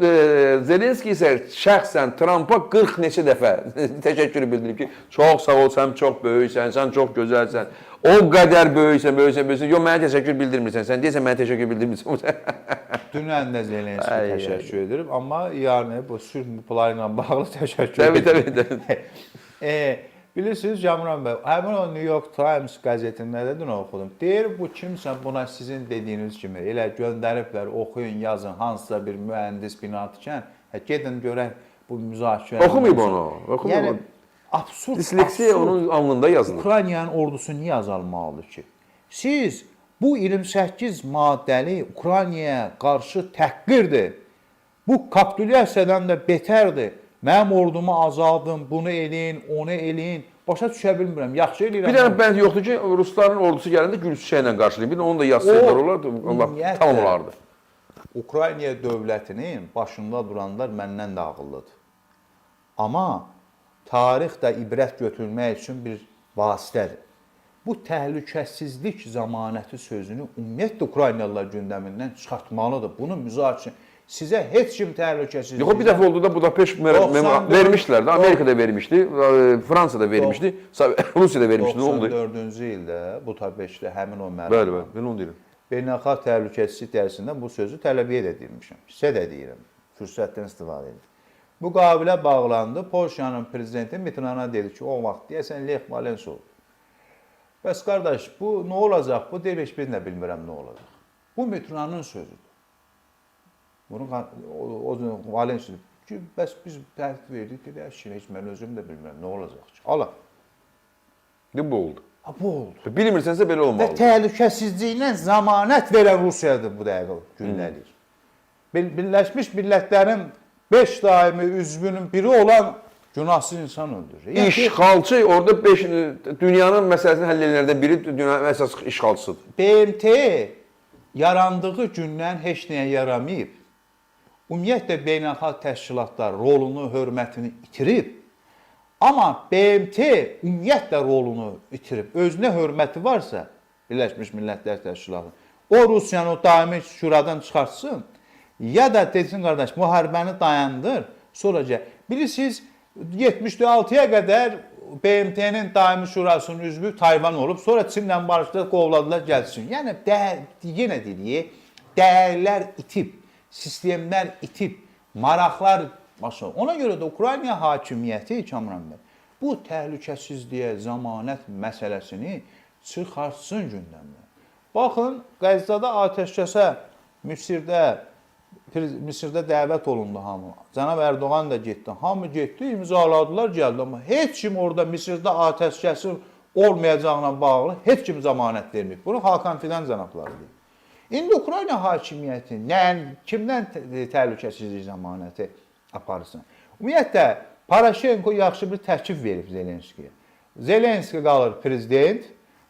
Zelenski isə şəxsən Trumpa 40 neçə dəfə təşəkkür bildirib ki, çox sağ ol, sən çox böyüksən, sən çox gözəlsən. O qədər böyüksən. Yox, mənə təşəkkür bildirmirsən. Sən deyirsən, mənə təşəkkür bildirmirsən. Dünən də Zelenski təşəkkür edirib, amma yəni bu sülh planı ilə bağlı təşəkkür edirib. Təbii. Bilirsiniz, Kamran bəy, həmin o New York Times qəzetində də dünən oxudum. Deyir, bu kimsə buna sizin dediyiniz kimi elə göndəriblər, oxuyun, yazın, hansısa bir mühəndis bina tikən, gedin görək bu müzakirə. Oxumayıb onu. Yəni, absurd. Disleksiya onun alnında yazılır. Ukraynanın ordusu niyə azalmalıdır ki? Siz Bu 28 maddəli Ukraynaya qarşı təhqirdir. Bu kapitulyasiyadan da betərdir. Mənim ordumu azaldın, bunu eləyin, onu eləyin. Başa düşə bilmirəm. Yaxşı eləyirəm. Bir dənə bənd yoxdur ki, Rusların ordusu gələndə gül çiçəyi ilə qarşılayın. Bir də onu da yazsaydılar olardı, Allah tam olardı. Ukrayna dövlətinin başında duranlar məndən də ağıllıdır. Amma tarix də ibrət götürmək üçün bir vasitədir. Bu təhlükəsizlik zəmanəti sözünü ümumiyyətlə Ukraynalılar gündəmindən çıxartmalıdır. Bunu müzakirə sizə heç kim təhlükəsizlik... Yox, bir dəfə oldu da Budapeşt vermişlər də, Amerikada vermişdi, Fransada vermişdi, Rusiyada vermişdi, nə oldu? 94-cü ildə Budapeştdə həmin o məlumat. Bəli, bəli, mən onu deyirəm. Beynəlxalq təhlükəsizlik dərsində bu sözü tələbiyə də edilmişəm. Sizə də deyirəm, fürsətdən istifadə edin. Bu qabilə bağlandı, Polşanın prezidenti Mitterranda dedi ki, o vaxt deyəsən Lech Walesa oldu. Bəs qardaş, bu nə olacaq? Bu deyil, heç bir nə bilmirəm nə olacaq. Bu Mitterrandın sözüdür. Bunu o Walesa ki, bəs biz təhdid verdik, dedi, heç mən özüm də bilmirəm nə olacaq ki. Ala. Bu oldu. Bu oldu. Bilmirsənsə belə olmalıdır. Və təhlükəsizliyinə zəmanət verən Rusiyadır bu dəqiqə gündəlik. Birləşmiş Millətlərin 5 daimi üzvünün biri olan günahsız insan öldürür. Yəni, İşğalçı orada dünyanın məsələsini həll edənlərdən biri dünyanın əsas işğalçısıdır. BMT yarandığı gündən heç nəyə yaramayıb. Ümumiyyətlə beynəlxalq təşkilatlar rolunu, hörmətini itirib. Amma BMT ümumiyyətlə rolunu itirib. Özünə hörməti varsa, Birləşmiş Millətlər Təşkilatı, o Rusiyanı o daimi şuradan çıxartsın, ya da desin, qardaş, müharibəni dayandır, sonra bilirsiniz, 76-ya qədər BMT-nin daimi şurasının üzvü Tayvan olub, sonra Çinlə barışda qovladılar, gəlsin. Yəni, yenə deyirik, dəyərlər itib, sistemlər itib, maraqlar başa. Ona görə də Ukrayna hakimiyyəti, Kamran bəy, bu təhlükəsizliyə zəmanət məsələsini çıxartsın gündəmdən. Baxın, Qəzzada atəşkəsə Misirdə dəvət olundu hamı. Cənab Erdoğan da getdi. Hamı getdi, imzaladılar, gəldi. Amma heç kim orada Misirdə atəşkəsin olmayacağına bağlı heç kim zəmanət verməyib. Bunu Hakan Fidan cənabları deyir. İndi Ukrayna hakimiyyəti kimdən təhlükəsizlik zəmanəti aparsın? Ümumiyyətlə, Paraşenko yaxşı bir təklif verib Zelenskiyə. Zelenski qalır prezident,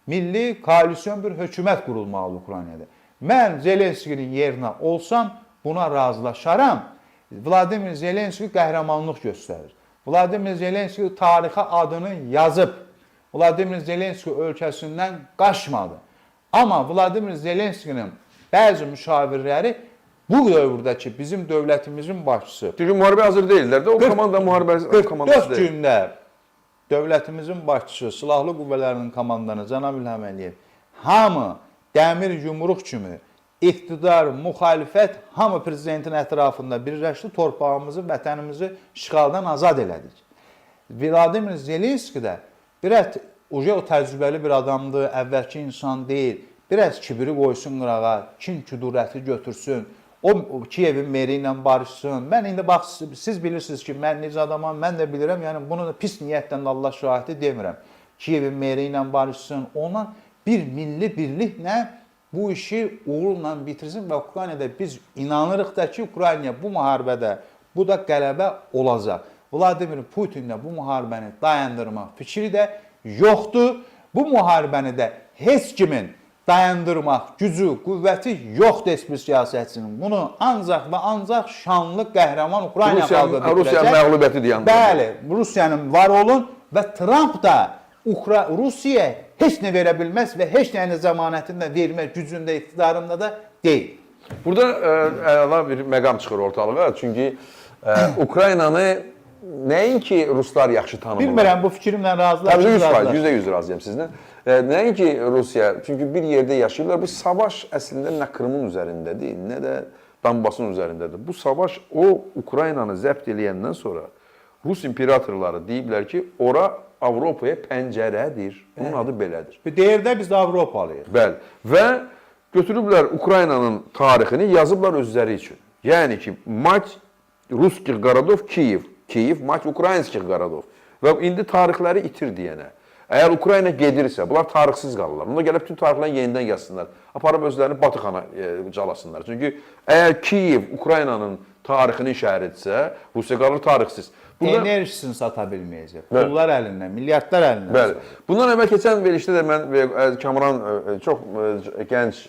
milli koalisyon bir hökumət qurulmalı Ukraynada. Mən Zelenskinin yerinə olsam, buna razılaşaram. Vladimir Zelenski qəhrəmanlıq göstərir. Vladimir Zelenski tarixə adını yazıb. Vladimir Zelenski ölkəsindən qaçmadı. Amma Vladimir Zelenskinin bəzi müşavirləri bu dövrdə ki, bizim dövlətimizin başçısı... Çünki müharibə hazır deyirlər də, o komanda müharibə komandası 44 gündə dövlətimizin başçısı, silahlı qüvvələrinin komandanı Cənab İlham Əliyev, hamı dəmir yumruq kimi iqtidar, müxalifət, hamı prezidentin ətrafında birləşdi, torpağımızı, vətənimizi işğaldan azad elədik. Vladimir Zelenski də o təcrübəli bir adamdır, əvvəlki insan deyil, biraz kibiri qoysun qırağa, kin küdurəti götürsün, o Kiyevin meri ilə barışsın. Mən indi bax, siz bilirsiniz ki, mən necə adamam, mən də bilirəm, yəni bunu da pis niyyətdən Allah şahidi demirəm. Kiyevin meri ilə barışsın, ondan bir milli birliklə bu işi uğurla bitirsin və Ukraynada biz inanırıq da ki, Ukrayna bu müharibədə, bu da qələbə olacaq. Vladimir Putinlə bu müharibəni dayandırmaq fikri də yoxdur. Bu müharibəni də heç kimin dayandırmaq gücü, qüvvəti yoxdur heç bir siyasətçinin. Bunu ancaq və ancaq şanlı, qəhrəman Ukrayna xalqı bitirəcək. Rusiyanın məğlubiyyəti deyəndə. Bəli, Rusiyanın var olun və Trump da Rusiyaya heç nə verə bilməz və heç nəyin zəmanətini də vermək gücündə, iqtidarında da deyil. Burada əla bir məqam çıxır ortalığa. Çünki Ukraynanı nəinki ruslar yaxşı tanımırlar. Bilmirəm, bu fikrimlə razılaşırsınız. %100 razıyam sizlə. Nəinki Rusiya, çünki bir yerdə yaşayırlar. Bu savaş əslində nə Krımın üzərindədir, nə də Donbasın üzərindədir. Bu savaş o Ukraynanı zəbt eləyəndən sonra Rus imperatorları deyiblər ki, ora Avropaya pəncərədir. Bunun adı belədir. Deyir də biz Avropalıyıq. Bəli. Və götürüblər Ukraynanın tarixini, yazıblar özləri üçün. Yəni ki, mать Russkих городов Kiyev, Kiyev, mать Ukrainskих городов. Və indi tarixləri itir deyənə. Əgər Ukrayna gedirsə, bunlar tarixsiz qalırlar. Ona görə bütün tarixlərini yenidən yazsınlar. Aparıb özlərini Batıxana calasınlar. Çünki əgər Kiyev Ukraynanın tarixinin şəhəridirsə, Rusiya qalır tarixsiz. Enerjisini sata bilməyəcək. Pullar əlindən, milyardlar əlindən. Bəli. Bundan əvvəl keçən verilişdə də mən Kamran çox gənc,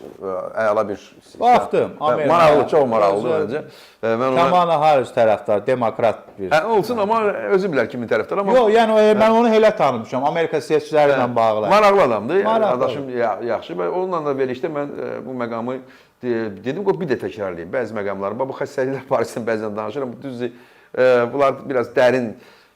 əla bir baxdım. Maraqlı, çox maraqlıdır məncə. Kamala Harris tərəfdar, demokrat bir. Olsun, amma özü bilər kimin tərəfdar. Yox, yəni mən onu elə tanımışam, Amerika seçkiləri ilə bağlı. Maraqlı adamdır, adaşım yaxşı. Və onunla da verilişdə mən bu məqamı dedim ki, bir də təkrarlayayım. Bəzi məqamlar, bu xəstəliklər barəsində bəzən danışıram. Düzdür. Bunlar biraz dərin,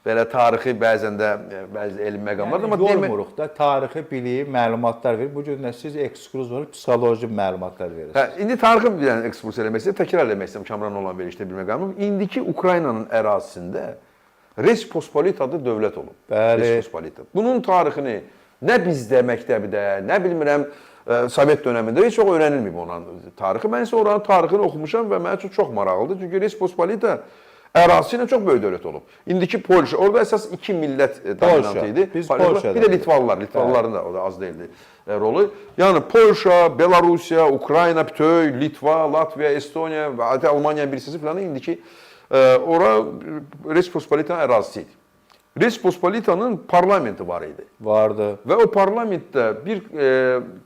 belə tarixi bəzən də bəzi elm məqamlardır. Yəni, yormuruq da, tarixi biliyi, məlumatlar verir. Bu gün də siz ekskurs olub, psixoloji məlumatlar verirsiniz. İndi tarixi bir dənə ekskurs eləmək istəyirəm, təkrar eləmək istəyirəm Kamran olan verişdə bir məqamı. İndiki Ukraynanın ərazisində Respospolita adlı dövlət olub. Bəli. Respospolita. Bunun tarixini nə bizdə məktəbdə, nə bilmirəm, Sovet dönəmində heç çox öyrənilməyib onun tarixi. Mən isə oranın tarixini oxumuşam və mənim üçün çox maraqlıdır. Çünki Respospolita ərazisi ilə çox böyük dövlət olub. İndiki Polşa, orada əsas iki millət dominantı idi. Biz Polşa'da. Bir də Litvalların da az deyildi rolu. Yəni Polşa, Belarusiya, Ukrayna, bütöv, Litva, Latviya, Estoniya və hatta Almaniyanın bir hissəsi falan indiki ora Respospolitanın ərazisi idi. Respospolitanın parlamenti var idi. Vardı. Və o parlamentdə bir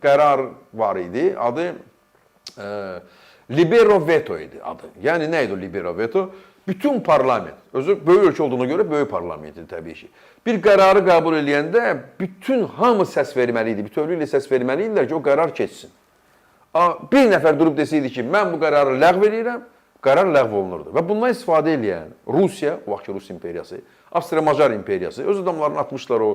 qərar var idi. Adı Libero Veto idi adı. Yəni nə idi o Libero Veto? Bütün parlament, özü böyük ölkə olduğuna görə böyük parlament idi təbii ki. Bir qərarı qəbul edəndə bütün hamı səs verməli idi, bütövlüklə səs verməli idilər ki, o qərar keçsin. Bir nəfər durub desəydi ki, mən bu qərarı ləğv edirəm, qərar ləğv olunurdu. Və bundan istifadə edən Rusiya, o vaxtki Rus imperiyası, Avstriya-Macar imperiyası, öz adamlarını atmışlar o,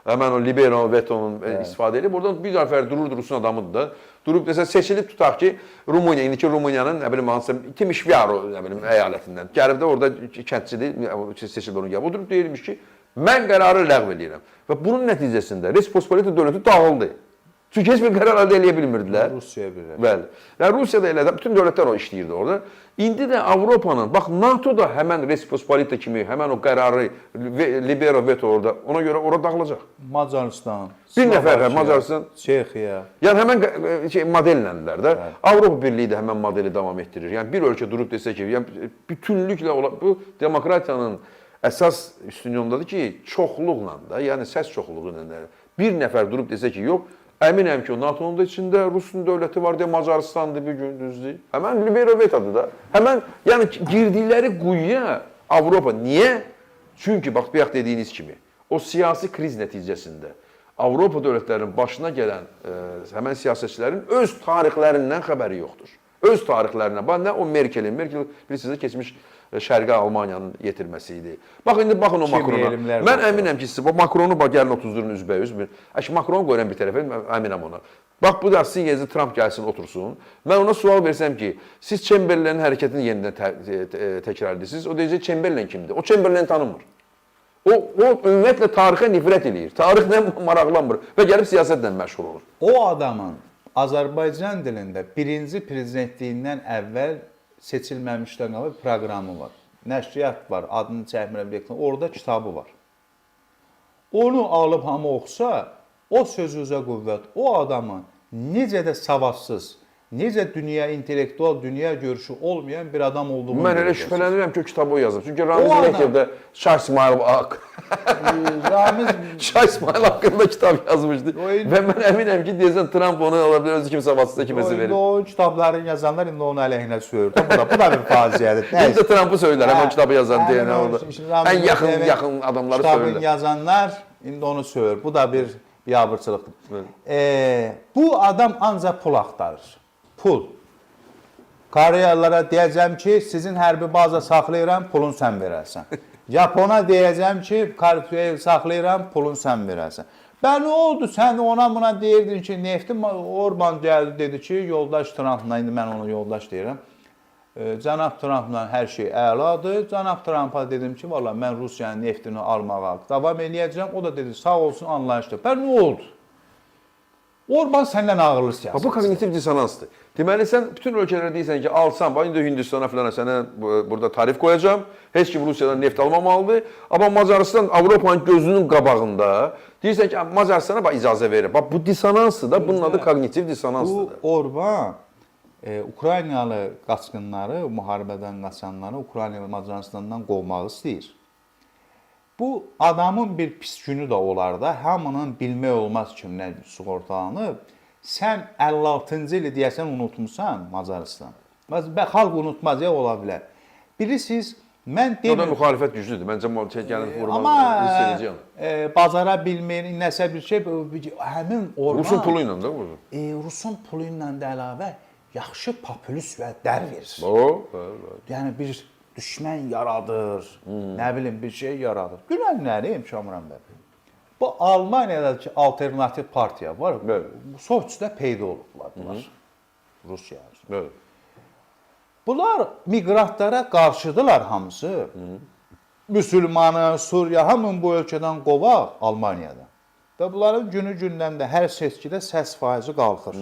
həmən o Libero Vetonun istifadə edib. Oradan bir nəfər dururdu, Rusun adamıdır da. Durub desə, seçilib tutaq ki, Rumıniya, indiki Rumıniyanın, nə bilim, Timişviyaro, nə bilim, əyalətindən. Gəlib də orada kəndçidir, seçilib onu gəlib. O durub deyilmiş ki, mən qərarı ləğv edirəm. Və bunun nəticəsində Respospolita dövləti dağıldı. Çünki heç bir qərar əldə eləyə bilmirdilər. Rusiya bir. Bəli. Yəni Rusiyada elə də bütün dövlətlər o işləyirdi orada. İndi də Avropanın, bax NATO da həmən Respospolita kimi, həmən o qərarı Libero Veto orada, ona görə ora dağılacaq. Macaristan, bir nəfər Macaristan, Çexiya. Yəni həmən modelləndirlər də. Avropa Birliyi də həmən modeli davam etdirir. Yəni bir ölkə durub desə ki, yəni bütünlüklə bu demokratiyanın əsas üstünlüyündadır ki, çoxluqla da, yəni səs çoxluğu ilə də bir nəfər durub desə ki, yox, əminəm ki, o NATO-nun da içində Rusun dövləti var deyə Macaristandır bir gün düzdür. Həmən Libero Veto'dur da. Həmən yəni girdikləri quyuya Avropa niyə? Çünki bax bayaq dediyiniz kimi o siyasi kriz nəticəsində Avropa dövlətlərinin başına gələn həmən siyasətçilərin öz tarixlərindən xəbəri yoxdur. Öz tarixlərinə. Bax nə o Merkel bilirsiniz keçmiş Şərqi Almaniyanın yetirməsi idi. Bax indi baxın o Makrona. Mən əminəm ki, siz bu Makronu bax gəlin otuzdurun üzbəyüz. Makronu qoyuram bir tərəfə, əminəm ona. Bax bu da sizin yerinizə Trump gəlsin, otursun. Mən ona sual versəm ki, siz Chamberlain hərəkətini yenidən təkrar edirsiniz. O deyəcək Chamberlain kimdir? O Chamberlain tanımır. O ümumiyyətlə tarixə nifrət eləyir. Tarixlə maraqlanmır və gəlib siyasətlə məşğul olur. O adamın Azərbaycan dilində birinci prezidentliyindən əvvəl seçilməmişdən qabaq proqramı var. Nəşriyyat var, adını çəkmirəm, orada kitabı var. Onu alıb hamı oxusa, o sözünüzə qüvvət, o adamı necə də savadsız, necə dünya intellektual, dünya görüşü olmayan bir adam olduğunu mən elə şübhələnirəm ki, o kitabı o yazıb. Çünki Ramiz Lekevdə Şah İsmailov Şah İsmail haqqında kitab yazmışdı. Və mən əminəm ki, deyəsən Trump onu ala bilər, özü kimi savadsızda kiməsə verir. O kitabların yazanlar indi onun əleyhinə söyür. Bu da bir faciədir. İndi də Trump'ı söylər, həmən kitabı yazan deyən orada. Ən yaxın adamları söyürlər. Kitabın yazanlar indi onu söyür. Bu da bir biabırçılıqdır. Bu adam ancaq pul axtarır. Pul. Koreyalılara deyəcəm ki, sizin hərbi baza saxlayıram, pulun sən verərsən. Yapona deyəcəm ki, kartiyayı saxlayıram, pulun sən verərsən. Bə nə oldu? Sən ona buna deyirdin ki, nefti Orban gəldi, dedi ki, yoldaş Trumpla, indi mən onu yoldaş deyirəm. Cənab Trumpla hər şey əladır. Cənab Trumpa dedim ki, valla mən Rusiyanın neftini almağa davam eləyəcəm. O da dedi, sağ olsun, anlayışdır. Bə nə oldu? Orban səndən ağırlı siyasət. Bu kognitiv dissonansdır. Deməli sən bütün ölkələrə deyirsən ki, alsan, bax indi Hindistana filan sənə burada tarif qoyacağam. Heç kim Rusiyadan neft almamalıdır. Amma Macarıstan Avropanın gözünün qabağında deyirsən ki, Macaristana bax icazə verir. Bax bu dissonansdır da, bunun adı kognitiv dissonansdır. Bu Orban Ukraynalı qaçqınları, müharibədən qaçanları Ukraynalı Macaristandan qovmaq istəyir. Bu adamın bir pis günü də olar da, hamının bilmək olmaz kimlə sığortalanıb. Sən 56-cı ili deyəsən unutmusan Macaristan. Xalq unutmaz ya ola bilər. Bilirsiniz, mən Orada müxalifət güclüdür. Məncə gəlin vurmaq amma hissedəcəyəm. bacara bilmir, nəsə bir şey, həmin Orban Rusun pulu ilə də bu. Rusun pulu ilə də əlavə yaxşı populist və dər verir. Yəni bir düşmən yaradır, nə bilim bir şey yaradır. Günəllərim Şamran bəy. Bu Almaniyadakı alternativ partiya var. Soçda peyda olublar bunlar. Rusiya. Bunlar miqrantlara qarşıdılar hamısı. Müsəlmanı, Suriya, hamının bu ölkədən qovaq Almaniyada. Və bunların günü gündəmdə hər seçkidə səs faizi qalxır.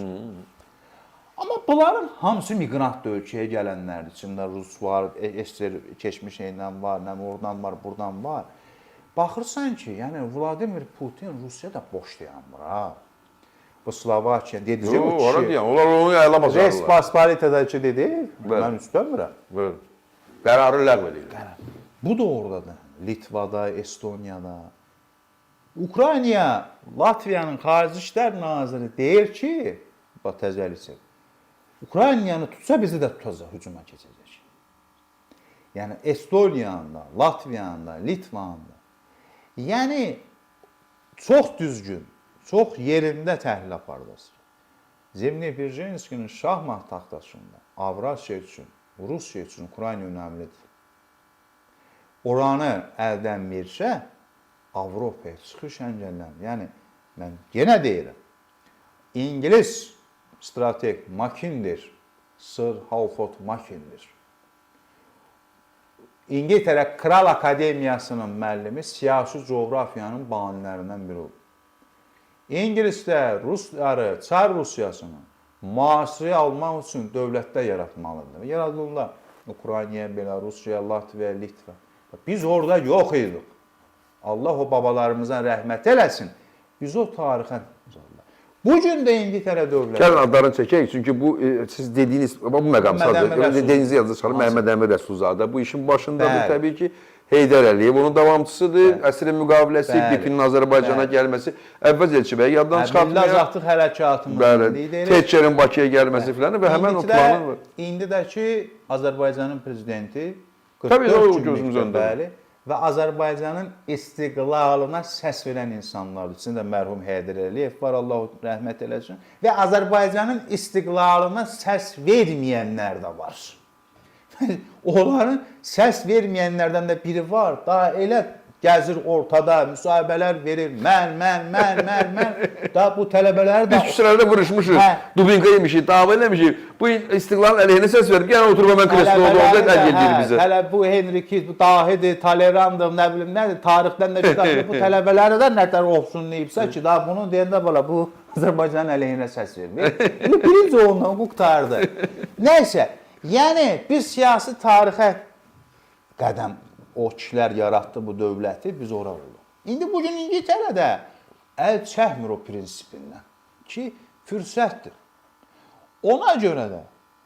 Amma bunların hamısı miqrant ölkəyə gələnlərdir. İçində Rus var, SSR keçmiş ilə var, nə oradan var, buradan var. Baxırsan ki, yəni Vladimir Putin Rusiyada boş dayanmır ha. Bu Slovakiya dedicə bu kişi. Onlar onu ayılamazlar. Respospolitadakı dedi, mən üstünmürəm. Qərarı ləğv edirlər. Bu da oradadır. Litvada, Estoniyada. Ukrayna, Latviyanın Xarici İşlər Naziri deyir ki, bax təzəlisi, Ukraynanı tutsa bizi də tutacaq, hücuma keçəcək. Yəni Estoniyanda, Latviyanda, Litvanda. Yəni çox düzgün, çox yerində təhlil apardasın. Zemni Birjenskinin şahmat taxtasında Avrasiya üçün, Rusiya üçün Ukrayna önəmlidir. Oranı əldən versə, Avropaya çıxış əngəllənir. Yəni, mən yenə deyirəm, İngilis strateg Mackindir, Sir Halford Mackindir. İngiltərə Kral Akademiyasının müəllimi siyasi coğrafiyanın banilərindən biri oldu. İngilislər Rusları, Çar Rusiyasını mühasirəyə almaq üçün dövlətdə yaratmalıdır. Yaradılırlar Ukraynaya, Belarusya, Latviya, Litva. Biz orada yox idik. Allah o babalarımıza rəhmət eləsin. Biz o tarixə bu gün də İngiltərə dövləti. Gəlin adlarını çəkək, çünki bu siz dediyiniz, bu məqam sadəcə, dediyinizi yazı çıxarım, Məhəmməd Əmir Rəsulzadə bu işin başındadır təbii ki. Heydər Əliyev onun davamçısıdır, əsrin müqaviləsi, BP-nin Azərbaycana gəlməsi, Əvvəz Elçibəyi yaddan çıxartmaya. Milli Azadlıq Hərəkatımızın lideri. Tetçerin Bakıya gəlməsi filan və həmən o planı var. İndi də ki, Azərbaycanın prezidenti 44 gün bəli. Və Azərbaycanın istiqlalına səs verən insanlardır. İçində mərhum Heydər Əliyev var, Allah rəhmət eləsin. Və Azərbaycanın istiqlalına səs verməyənlər də var. Onların səs verməyənlərdən də biri var. Daha elə gəzir ortada, müsahibələr verir. Mən. Da bu tələbələr də... Biz küsələrdə vuruşmuşuz, dubinka yemişik, dava eləmişik. Bu istiqlalın əleyhinə səs verib, yəni oturub həmən krestoda orada əl gedir bizə. Hələ bu Henry Kidd, bu dahidir, tolerandır, nə bilim nədir, tarixdən də kitabdır. Bu tələbələrə də nətər olsun deyibsə ki, daha bunu deyəndə belə bu Azərbaycanın əleyhinə səs verir. Bu birinci ondan qurtardı. Nəysə, yəni biz siyasi tarixə qədəm o kişilər yaratdı bu dövləti, biz ora olduq. İndi bugün İngiltərədə əl çəkmir o prinsipindən ki, fürsətdir. Ona görə də,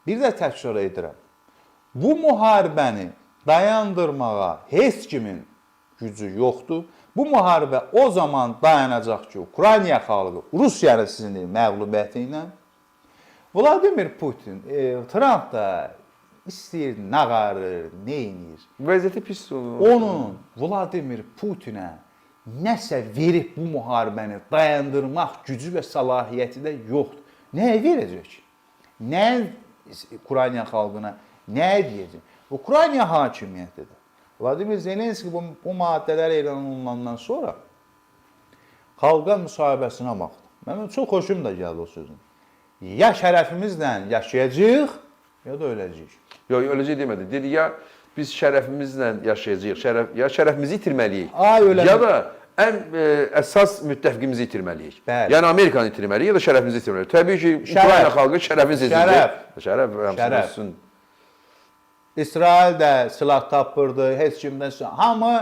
bir də təkrar edirəm, bu müharibəni dayandırmağa heç kimin gücü yoxdur. Bu müharibə o zaman dayanacaq ki, Ukrayna xalqı Rusiyanın sizin məğlubiyyəti ilə, Vladimir Putin, Trump da istəyir, nağarır, neynir. Vəziyyəti pis olur. Onun Vladimir Putinə nəsə verib bu müharibəni dayandırmaq gücü və səlahiyyəti də yoxdur. Nəyə verəcək? Nə Ukrayna xalqına, nəyə deyəcək? Ukrayna hakimiyyətidir. Vladimir Zelenski bu maddələr elan olunandan sonra xalqa müsahibəsinə baxdı. Mənim çox xoşum da gəldi o sözün. Ya şərəfimizlə yaşayacağıq, ya da öləcəyik. Yox, öləcək demədi. Dedi, ya biz şərəfimizlə yaşayacağıq, ya şərəfimizi itirməliyik, ya da ən əsas müttəfiqimizi itirməliyik. Bəli. Yəni Amerikanı itirməliyik ya da şərəfimizi itirməliyik. Təbii ki, Şərəf. Ukrayna xalqı şərəfini seçəcək. Şərəf. Şərəf. İsrail də silah tapırdı, heç kimdən hamı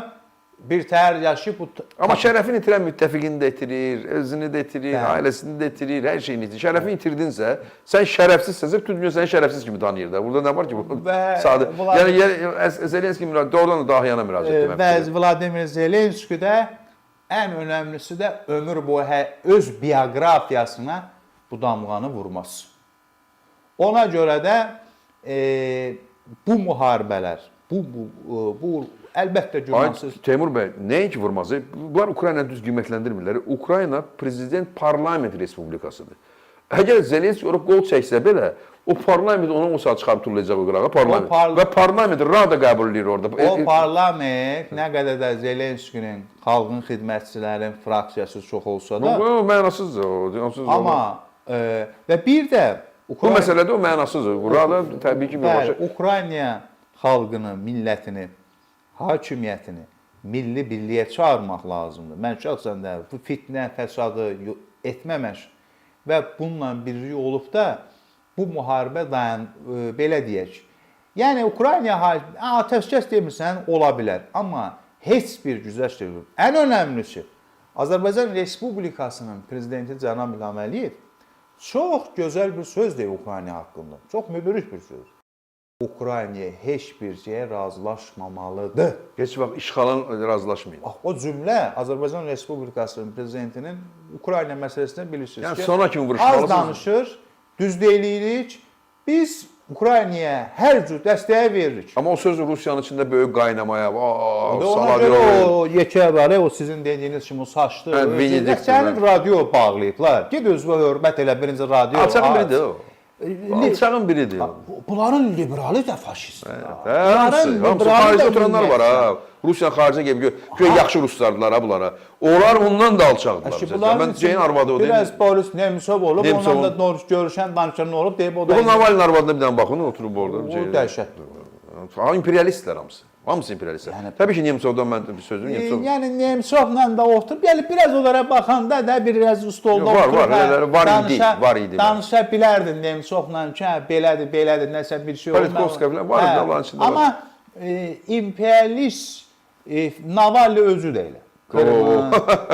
bir təhər yaşayıb bu. Amma şərəfini itirən müttəfiqini də itirir, özünü də itirir, ailəsini də itirir, hər şeyini itirir. Şərəfini itirdinsə, sən şərəfsizsənsə, bütün dünya səni şərəfsiz kimi tanıyır da. Burada nə var ki bu? Sadə. Yəni Zelenski doğrudan da Dahiyana müraciət etmək. Və Vladimir Zelenski də ən önəmlisi də ömür boyu öz bioqrafiyasına bu damğanı vurması. Ona görə də bu müharibələr, bu əlbəttə gümansız. Teymur bəy, nəinki vurması? Bunlar Ukrayna düz qiymətləndirmirlər. Ukrayna prezident parlament respublikasıdır. Əgər Zelenski orada qol çəksə belə, o parlament onu o saat çıxarıb tullayacaq o qırağa parlament. Və parlament rada qəbul edir orada. O parlament nə qədər də Zelenskinin, xalqın xidmətçilərin fraksiyası çox olsa da. O mənasızdır. Amma və bir də bu məsələdə o mənasızdır. Burada təbii ki, Ukrayna xalqını, millətini, hakimiyyətini milli birliyə çağırmaq lazımdır. Mən şəxsən də bu fitnə, fəsadı etməmək və bununla birlik olub da bu müharibə belə deyək. Yəni Ukrayna atəşkəs demirsən, ola bilər, amma heç bir güzəşt deyil. Ən önəmlisi Azərbaycan Respublikasının prezidenti Cənab İlham Əliyev çox gözəl bir söz deyir Ukrayna haqqında. Çox müdrik bir söz. Ukrayna heç bir şeyə razılaşmamalıdır. Heç vaxt işğala razılaşmayın. O cümlə Azərbaycan Respublikasının prezidentinin Ukrayna məsələsində bilirsiniz yəni, ki, sona kimi vuruşmalısınız. Az danışır, düz deyilik. Biz Ukraynaya hər cür dəstəyə veririk. Amma o söz Rusiyanın içində böyük qaynamaya, ona görə o yekə var, o sizin dediyiniz kimi saçdı. Sənin radio bağlayıblar. Ged özünə hörmət elə birinci radio. Alçağın biridir o. Alçağın biridir. Bunların liberali də faşistdir. Hamısı xaricdə oturanlar var ha. Rusiyanın xaricə gəlib, göy yaxşı ruslardılar ha bunlara. Onlar ondan da alçaqdılar. Mən Ceyn arvadı o deyim. Biraz polis Nemsov olub, ondan da görüşən, danışan olub deyib o da. O Navalny arvadına bir dənə baxın, oturub orada. O dəhşətdir. İmperialistlər hamısı. Hamısı imperialistlər. Təbii ki, Nemsovdan mən bir söz deyim. Yəni Nemsovla da oturub, yəni biraz onlara baxanda da biraz stolda oturub. Var idi. Danışa bilərdin Nemsovla ki, belədir, nəsə bir şey olmaz. Politkovska falan var idi onların içində. Amma imperialist Navalny özü də elə.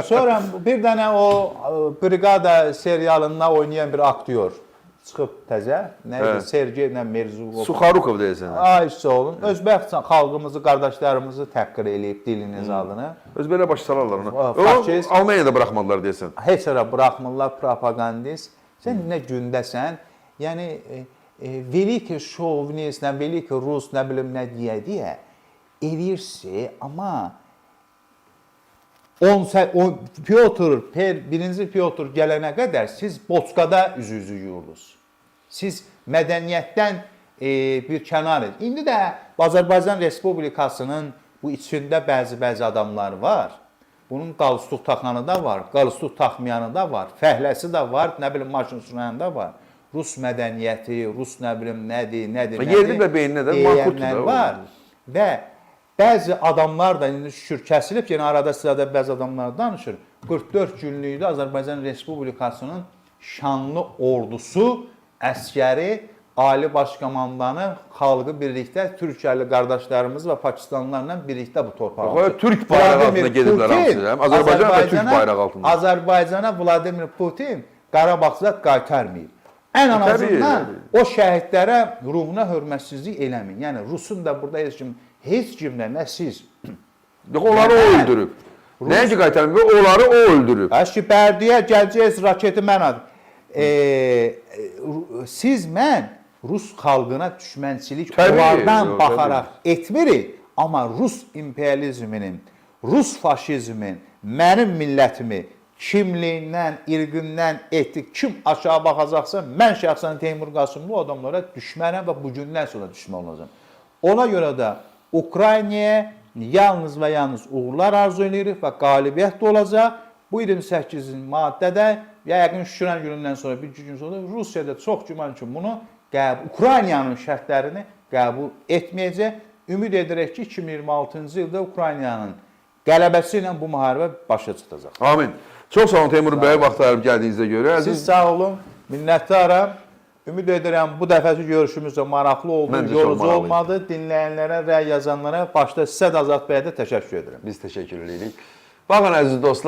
Sonra bir dənə o Brigada serialında oynayan bir aktyor çıxıb təzə, nədir, Sergeylə Merzulov. Sukharukov deyəsən. Ay, sağ olun. Özbək xalqımızı, qardaşlarımızı təhqir eləyib diliniz adını. Özbəklə başa salarlar ona. Almaniyada buraxmadılar deyəsən. Heç ara buraxmırlar, propagandist. Sən nə gündəsən, yəni veliki şovinist, nə veliki rus, nə bilim nə deyə eləyirsə, amma birinci Pyotr gələnə qədər siz Boçkada üzü yuyurdunuz. Siz mədəniyyətdən bir kənar edin. İndi də Azərbaycan Respublikasının bu içində bəzi adamlar var. Bunun qalstuk taxanı da var, qalstuk taxmayanı da var, fəhləsi də var, nə bilim maşın sürəni də var. Rus mədəniyyəti, Rus nə bilim nədir. Yerli və beyninə də mankurtdur var. Və bəzi adamlar da indi şükür kəsilib, yenə arada sırada bəzi adamlar danışır. 44 günlükdə Azərbaycan Respublikasının şanlı ordusu, əskəri, ali başkomandanı, xalqı birlikdə, Türkiyəli qardaşlarımız və Pakistanlılarla birlikdə bu torpağı. Türk bayrağı altında gediblər hamısı. Azərbaycan və Türk bayrağı altında. Azərbaycana Vladimir Putin Qarabağzat qaytarmayıb. Ən azından o şəhidlərə ruhuna hörmətsizlik eləmin. Yəni Rusun da burada heç kimlə, nə siz. Onları o öldürüb. Nəyə ki qaytarmayıb, onları o öldürüb. Əşki Bərdiyə gələcəyiz, raketi mən adım. Siz, mən Rus xalqına düşmənçilik onlardan baxaraq etmirik. Amma Rus imperializminin, Rus faşizmin, mənim millətimi kimliyindən, irqindən etdik. Kim aşağı baxacaqsa, mən şəxsən Teymur Qasımlı o adamlara düşmənəm və bugündən sonra düşmən olacağım. Ona görə də Ukraynaya yalnız və yalnız uğurlar arzu edirik və qalibiyyət də olacaq. Bu 28-ci maddədə yəqin şükürən günündən sonra, bir gün sonra Rusiyada çox güman ki, bunu Ukraynanın şərtlərini qəbul etməyəcək. Ümid edirək ki, 2026-cı ildə Ukraynanın qələbəsi ilə bu müharibə başa çıxacaq. Amin. Çox sağ olun Teymur bəy, vaxt ayırıb gəldiyinizə görə. Siz sağ olun, minnətdaram. Ümid edirəm bu dəfəki görüşümüz də maraqlı oldu, Məncə çox yorucu maraqlı olmadı. Dinləyənlərə, rəy yazanlara başda sizə də Azad bəyə də təşəkkür edirəm. Biz təşəkkür edirik. Baxın əziz dostlar.